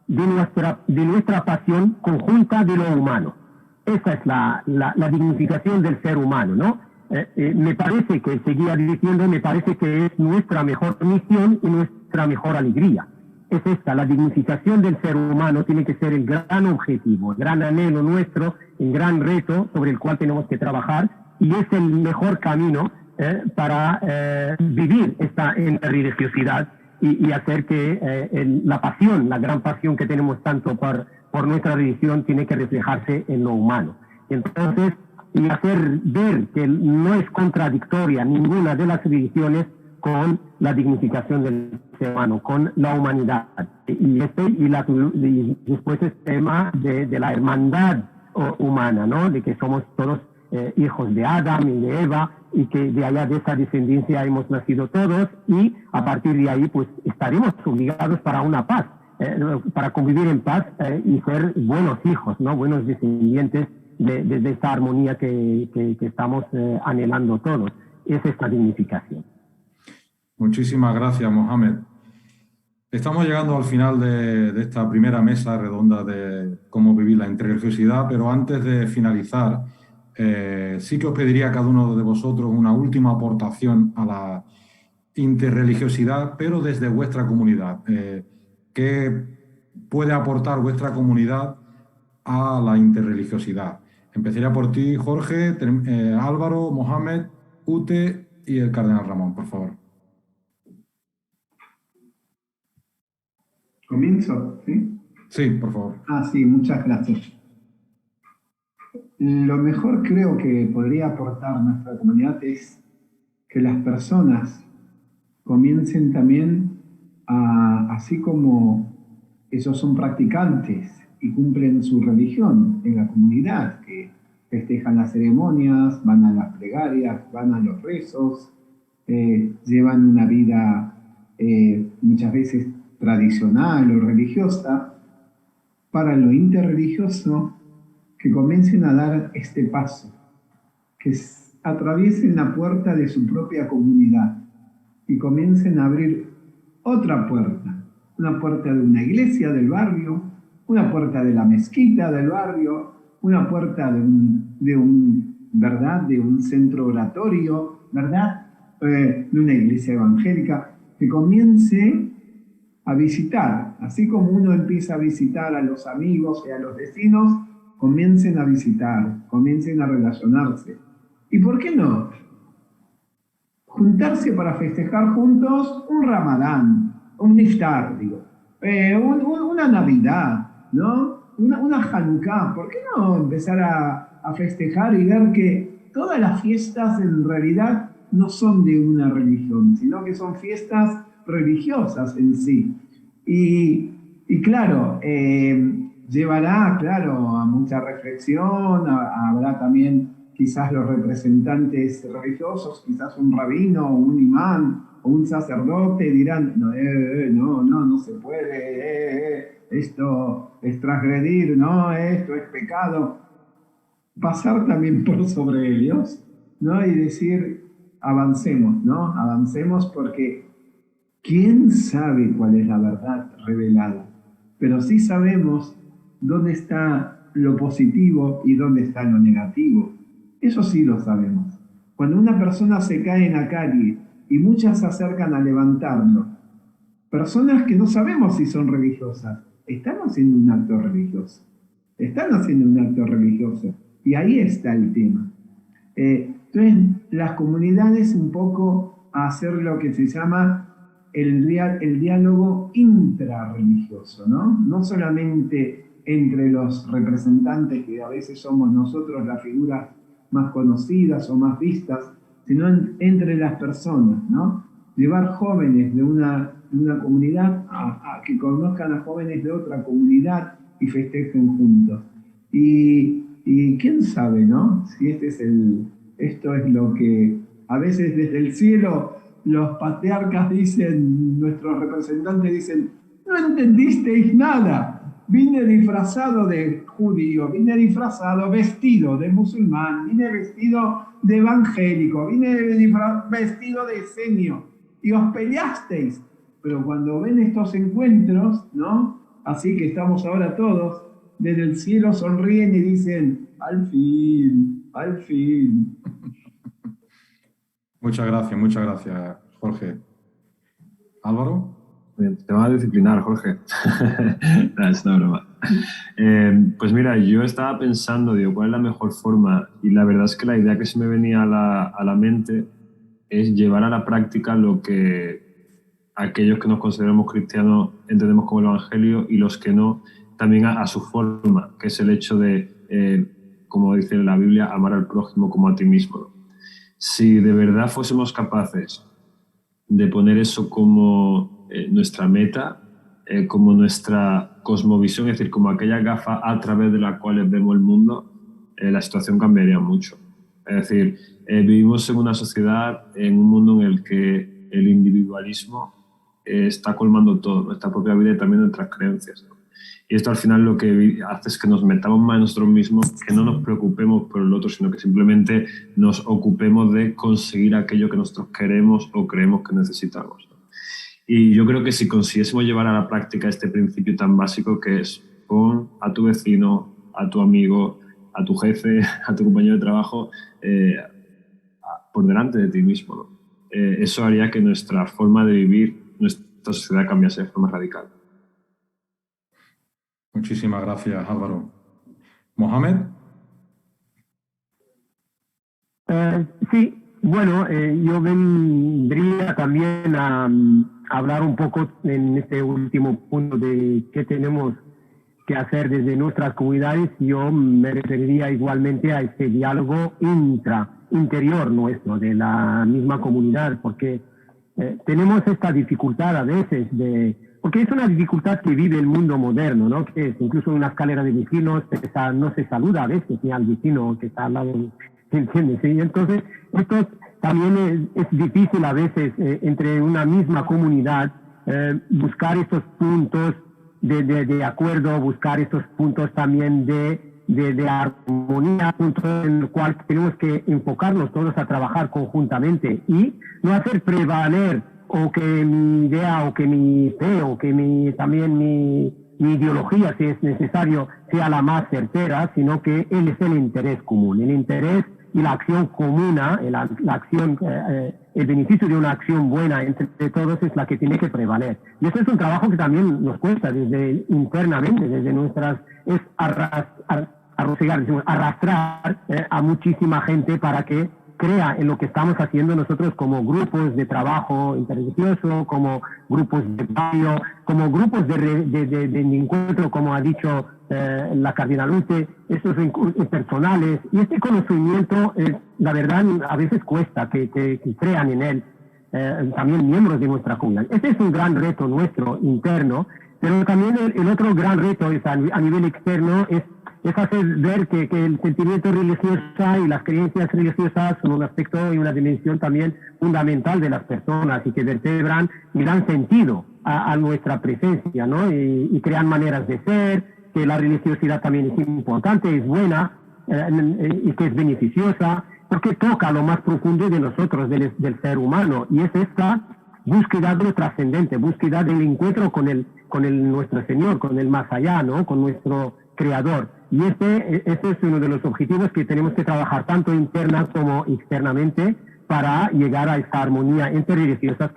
de nuestra pasión conjunta de lo humano. Esa es la dignificación del ser humano, ¿no? Me parece que, seguía diciendo, me parece que es nuestra mejor misión y nuestra mejor alegría. Es esta, la dignificación del ser humano tiene que ser el gran objetivo, el gran anhelo nuestro, el gran reto sobre el cual tenemos que trabajar, y es el mejor camino para vivir esta interreligiosidad y hacer que la pasión, la gran pasión que tenemos tanto por nuestra religión, tiene que reflejarse en lo humano. Entonces, y hacer ver que no es contradictoria ninguna de las religiones con la dignificación del ser humano, con la humanidad. Y después el tema de la hermandad humana, ¿no? De que somos todos hijos de Adán y de Eva, y que de allá, de esa descendencia, hemos nacido todos, y a partir de ahí pues estaremos obligados para una paz, para convivir en paz y ser buenos hijos, ¿no? Buenos descendientes de esta armonía que estamos anhelando todos. Es esta dignificación. Muchísimas gracias, Mohamed. Estamos llegando al final de esta primera mesa redonda de cómo vivir la interreligiosidad, pero antes de finalizar, sí que os pediría a cada uno de vosotros una última aportación a la interreligiosidad, pero desde vuestra comunidad. ¿Qué puede aportar vuestra comunidad a la interreligiosidad? Empezaría por ti, Jorge, Álvaro, Mohamed, Ute y el cardenal Ramón, por favor. ¿Comienzo? ¿Sí? Sí, por favor. Sí, muchas gracias. Lo mejor creo que podría aportar nuestra comunidad es que las personas comiencen también así como ellos son practicantes y cumplen su religión en la comunidad, que festejan las ceremonias, van a las plegarias, van a los rezos, llevan una vida muchas veces tradicional o religiosa, para lo interreligioso, que comiencen a dar este paso, que atraviesen la puerta de su propia comunidad y comiencen a abrir otra puerta, una puerta de una iglesia del barrio, una puerta de la mezquita del barrio, una puerta de un centro oratorio, ¿verdad? De una iglesia evangélica, que comience a visitar, así como uno empieza a visitar a los amigos y a los vecinos, comiencen a visitar, comiencen a relacionarse. ¿Y por qué no? Juntarse para festejar juntos un Ramadán, un Iftar, digo, una Navidad, ¿no? Una Hanukkah. ¿Por qué no empezar a festejar y ver que todas las fiestas en realidad no son de una religión, sino que son fiestas religiosas en sí? Y claro, llevará, claro, a mucha reflexión, habrá también quizás los representantes religiosos, quizás un rabino, o un imán, o un sacerdote, dirán, no se puede, esto es transgredir, no, esto es pecado. Pasar también por sobre ellos, ¿no? Y decir, avancemos, ¿no? Avancemos, porque ¿quién sabe cuál es la verdad revelada? Pero sí sabemos dónde está lo positivo y dónde está lo negativo. Eso sí lo sabemos. Cuando una persona se cae en la calle y muchas se acercan a levantarlo, personas que no sabemos si son religiosas, están haciendo un acto religioso. Están haciendo un acto religioso. Y ahí está el tema. Entonces, las comunidades un poco a hacer lo que se llama el diálogo intrarreligioso, ¿no? No solamente entre los representantes que a veces somos nosotros las figuras más conocidas o más vistas, sino entre las personas, ¿no? Llevar jóvenes de una comunidad a que conozcan a jóvenes de otra comunidad y festejen juntos. Y quién sabe, ¿no? Si esto es lo que a veces desde el cielo los patriarcas dicen, nuestros representantes dicen, no entendisteis nada, vine disfrazado de judío, vine disfrazado, vestido de musulmán, vine vestido de evangélico, vine vestido de senio, y os peleasteis. Pero cuando ven estos encuentros, ¿no? Así que estamos ahora todos, desde el cielo sonríen y dicen, al fin, al fin. Muchas gracias, Jorge. ¿Álvaro? Te van a disciplinar, Jorge. No, es una broma. Pues mira, yo estaba pensando, digo, ¿cuál es la mejor forma? Y la verdad es que la idea que se me venía a la mente es llevar a la práctica lo que aquellos que nos consideramos cristianos entendemos como el Evangelio y los que no, también a su forma, que es el hecho de, como dice la Biblia, amar al prójimo como a ti mismo. Si de verdad fuésemos capaces de poner eso como nuestra meta, como nuestra cosmovisión, es decir, como aquella gafa a través de la cual vemos el mundo, la situación cambiaría mucho. Es decir, vivimos en una sociedad, en un mundo en el que el individualismo está colmando todo, nuestra propia vida y también nuestras creencias, ¿no? Y esto al final lo que hace es que nos metamos más en nosotros mismos, que no nos preocupemos por el otro, sino que simplemente nos ocupemos de conseguir aquello que nosotros queremos o creemos que necesitamos, ¿no? Y yo creo que si consiguiésemos llevar a la práctica este principio tan básico que es pon a tu vecino, a tu amigo, a tu jefe, a tu compañero de trabajo por delante de ti mismo, ¿no? Eso haría que nuestra forma de vivir, nuestra sociedad cambiase de forma radical. Muchísimas gracias, Álvaro. ¿Mohamed? Sí, bueno, yo vendría también a hablar un poco en este último punto de qué tenemos que hacer desde nuestras comunidades. Yo me referiría igualmente a este diálogo interior nuestro, de la misma comunidad, porque tenemos esta dificultad a veces porque es una dificultad que vive el mundo moderno, ¿no? Que es incluso en una escalera de vecinos no se saluda a veces ni al vecino que está al lado, ¿entiendes? ¿Sí? Entonces, esto también es difícil a veces entre una misma comunidad buscar estos puntos de acuerdo, buscar estos puntos también de armonía, puntos en el cual tenemos que enfocarnos todos a trabajar conjuntamente y no hacer prevaler o que mi idea o que mi fe o que también mi ideología, si es necesario, sea la más certera, sino que él es el interés común, el interés y la acción comuna, la acción, el beneficio de una acción buena entre todos es la que tiene que prevaler. Y eso es un trabajo que también nos cuesta desde internamente, desde nuestras, es arrastrar a muchísima gente para que crea en lo que estamos haciendo nosotros como grupos de trabajo interreligioso, como grupos de barrio, como grupos de encuentro, como ha dicho la Cardinal Ute, estos personales. Y este conocimiento, la verdad, a veces cuesta que crean en él también miembros de nuestra comunidad. Este es un gran reto nuestro interno, pero también el otro gran reto es a nivel externo es hacer ver que el sentimiento religioso y las creencias religiosas son un aspecto y una dimensión también fundamental de las personas y que vertebran y dan sentido a nuestra presencia, ¿no? Y crean maneras de ser, que la religiosidad también es importante, es buena y que es beneficiosa, porque toca lo más profundo de nosotros, del ser humano, y es esta búsqueda de lo trascendente, búsqueda del encuentro con nuestro Señor, con el más allá, ¿no? Con nuestro Creador. Y este es uno de los objetivos que tenemos que trabajar tanto interna como externamente para llegar a esa armonía interreligiosa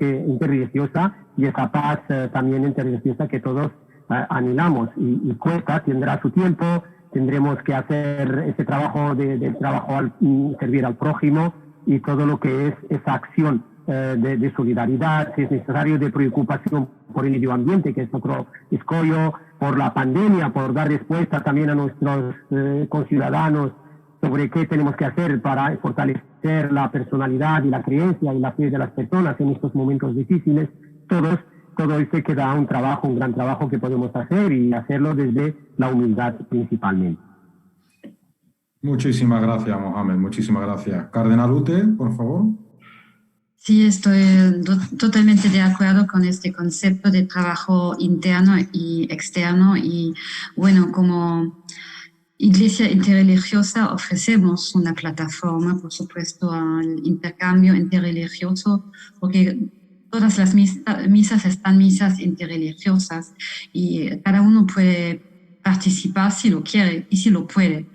y esa paz también interreligiosa que todos anhelamos. Y cuesta, tendrá su tiempo, tendremos que hacer ese trabajo de trabajo al servir al prójimo y todo lo que es esa acción de solidaridad, si es necesario de preocupación por el medio ambiente, que es otro escollo, por la pandemia, por dar respuesta también a nuestros conciudadanos sobre qué tenemos que hacer para fortalecer la personalidad y la creencia y la fe de las personas en estos momentos difíciles. Todo esto queda un gran trabajo que podemos hacer y hacerlo desde la humildad principalmente. Muchísimas gracias, Mohamed, muchísimas gracias. Cardenal Ute, por favor. Sí, estoy totalmente de acuerdo con este concepto de trabajo interno y externo. Y bueno, como Iglesia Interreligiosa ofrecemos una plataforma, por supuesto, al intercambio interreligioso, porque todas las misas están misas interreligiosas y cada uno puede participar si lo quiere y si lo puede.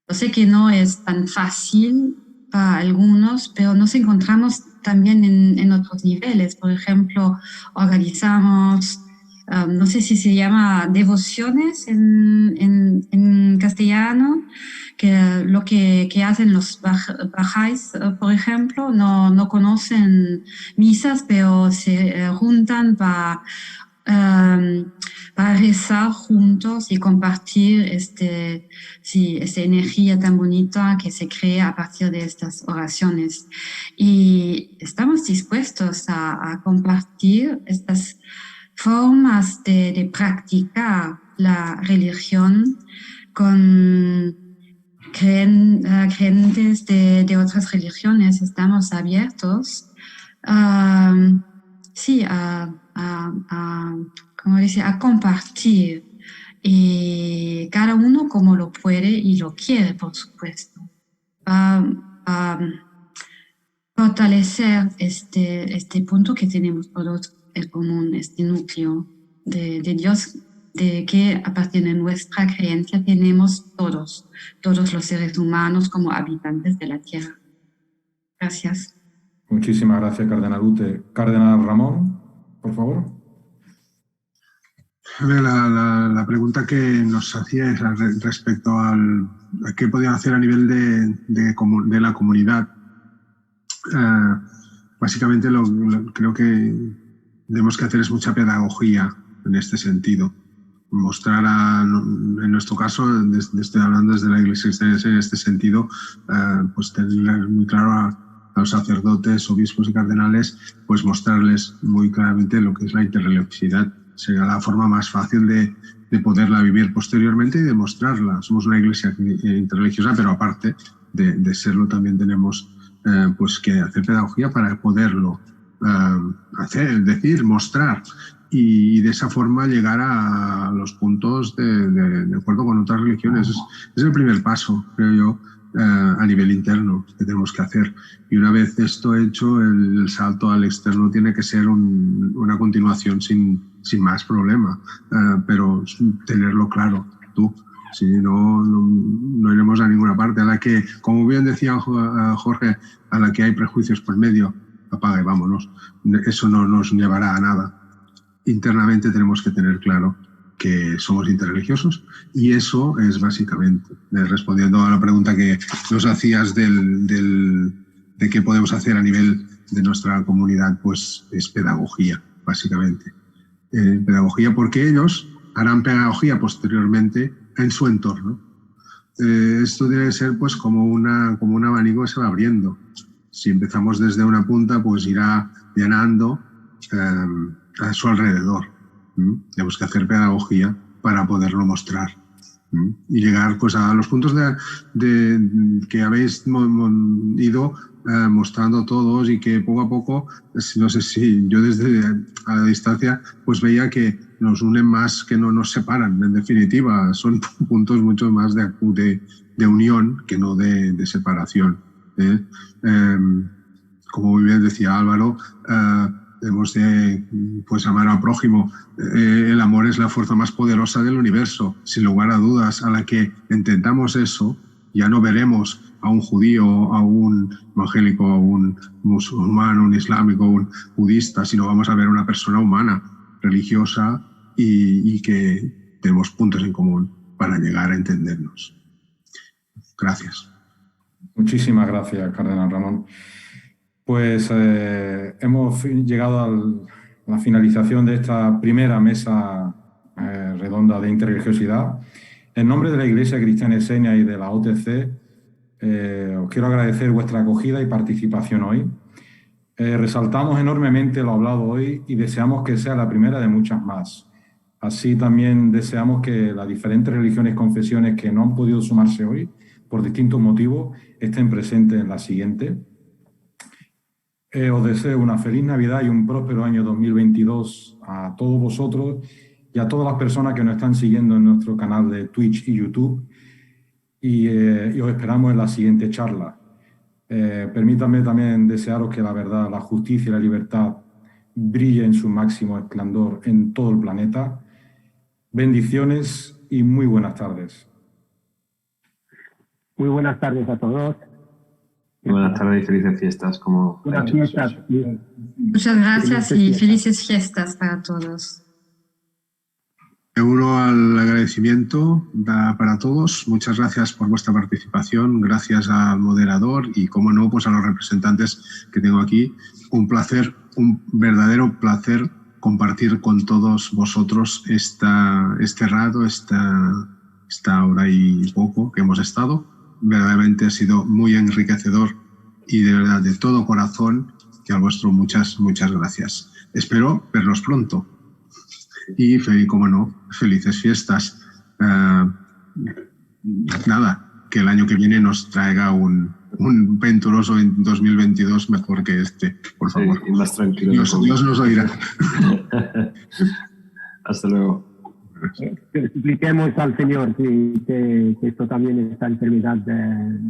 Yo sé que no es tan fácil para algunos, pero nos encontramos también en otros niveles. Por ejemplo, organizamos, no sé si se llama devociones en castellano, que lo que hacen los bajáis, por ejemplo, no conocen misas, pero se juntan para rezar juntos y compartir esta energía tan bonita que se crea a partir de estas oraciones. Y estamos dispuestos a compartir estas formas de practicar la religión con creyentes de otras religiones. Estamos abiertos a compartir, y cada uno como lo puede y lo quiere, por supuesto, a fortalecer este punto que tenemos todos en común, este núcleo de Dios, de que a partir de nuestra creencia tenemos todos los seres humanos como habitantes de la tierra. Gracias. Muchísimas gracias, Cardenal Ute. Cardenal Ramón, por favor. La pregunta que nos hacía es respecto a qué podían hacer a nivel de la comunidad. Básicamente creo que tenemos que hacer es mucha pedagogía en este sentido. Mostrar, en nuestro caso, estoy hablando desde la Iglesia en este sentido, pues tener muy claro a los sacerdotes, obispos y cardenales, pues mostrarles muy claramente lo que es la interreligiosidad. Sería la forma más fácil de poderla vivir posteriormente y demostrarla. Somos una iglesia interreligiosa, pero aparte de serlo también tenemos pues que hacer pedagogía para poderlo mostrar y de esa forma llegar a los puntos de acuerdo con otras religiones. Es el primer paso, creo yo, a nivel interno que tenemos que hacer. Y una vez esto hecho, el salto al externo tiene que ser una continuación sin más problema, pero tenerlo claro tú. Si no iremos a ninguna parte. A la que, como bien decía Jorge, a la que hay prejuicios por medio, apaga y vámonos. Eso no nos llevará a nada. Internamente tenemos que tener claro que somos interreligiosos y eso es básicamente, respondiendo a la pregunta que nos hacías de qué podemos hacer a nivel de nuestra comunidad, pues es pedagogía, básicamente. Pedagogía porque ellos harán pedagogía posteriormente en su entorno. Esto debe ser pues como un abanico que se va abriendo. Si empezamos desde una punta, pues irá llenando a su alrededor. Tenemos que hacer pedagogía para poderlo mostrar y llegar pues a los puntos que habéis ido mostrando todos y que poco a poco, no sé si yo desde a la distancia pues veía que nos unen más que no nos separan. En definitiva, son puntos mucho más de unión que no de separación. Como muy bien decía Álvaro, debemos de pues, amar al prójimo. El amor es la fuerza más poderosa del universo, sin lugar a dudas. A la que entendamos eso, ya no veremos a un judío, a un evangélico, a un musulmán, un islámico, un budista, sino vamos a ver a una persona humana, religiosa y que tenemos puntos en común para llegar a entendernos. Gracias. Muchísimas gracias, Cardenal Ramón. Pues hemos llegado a la finalización de esta primera mesa redonda de interreligiosidad. En nombre de la Iglesia Cristiana Esenia y de la OTC, os quiero agradecer vuestra acogida y participación hoy. Resaltamos enormemente lo hablado hoy y deseamos que sea la primera de muchas más. Así también deseamos que las diferentes religiones y confesiones que no han podido sumarse hoy, por distintos motivos, estén presentes en la siguiente. Os deseo una feliz Navidad y un próspero año 2022 a todos vosotros y a todas las personas que nos están siguiendo en nuestro canal de Twitch y YouTube. Y os esperamos en la siguiente charla. Permítanme también desearos que la verdad, la justicia y la libertad brille en su máximo esplendor en todo el planeta. Bendiciones y muy buenas tardes. Muy buenas tardes a todos. Buenas tardes y felices fiestas. Buenas fiestas. Muchas gracias y felices fiestas para todos. Me uno al agradecimiento para todos. Muchas gracias por vuestra participación. Gracias al moderador y, como no, pues a los representantes que tengo aquí. Un placer, un verdadero placer compartir con todos vosotros este rato, esta hora y poco que hemos estado. Verdaderamente ha sido muy enriquecedor y de verdad, de todo corazón, que al vuestro muchas gracias. Espero verlos pronto. Y, como no, felices fiestas. Nada, que el año que viene nos traiga un venturoso en 2022 mejor que este, por favor. Sí, y más tranquilo. Dios nos oirá. Hasta luego. Que supliquemos al Señor que esto también, esta enfermedad,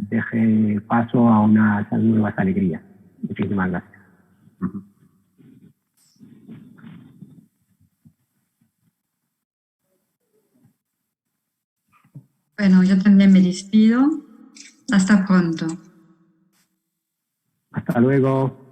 deje paso a unas nuevas alegrías. Muchísimas gracias. Bueno, yo también me despido. Hasta pronto. Hasta luego.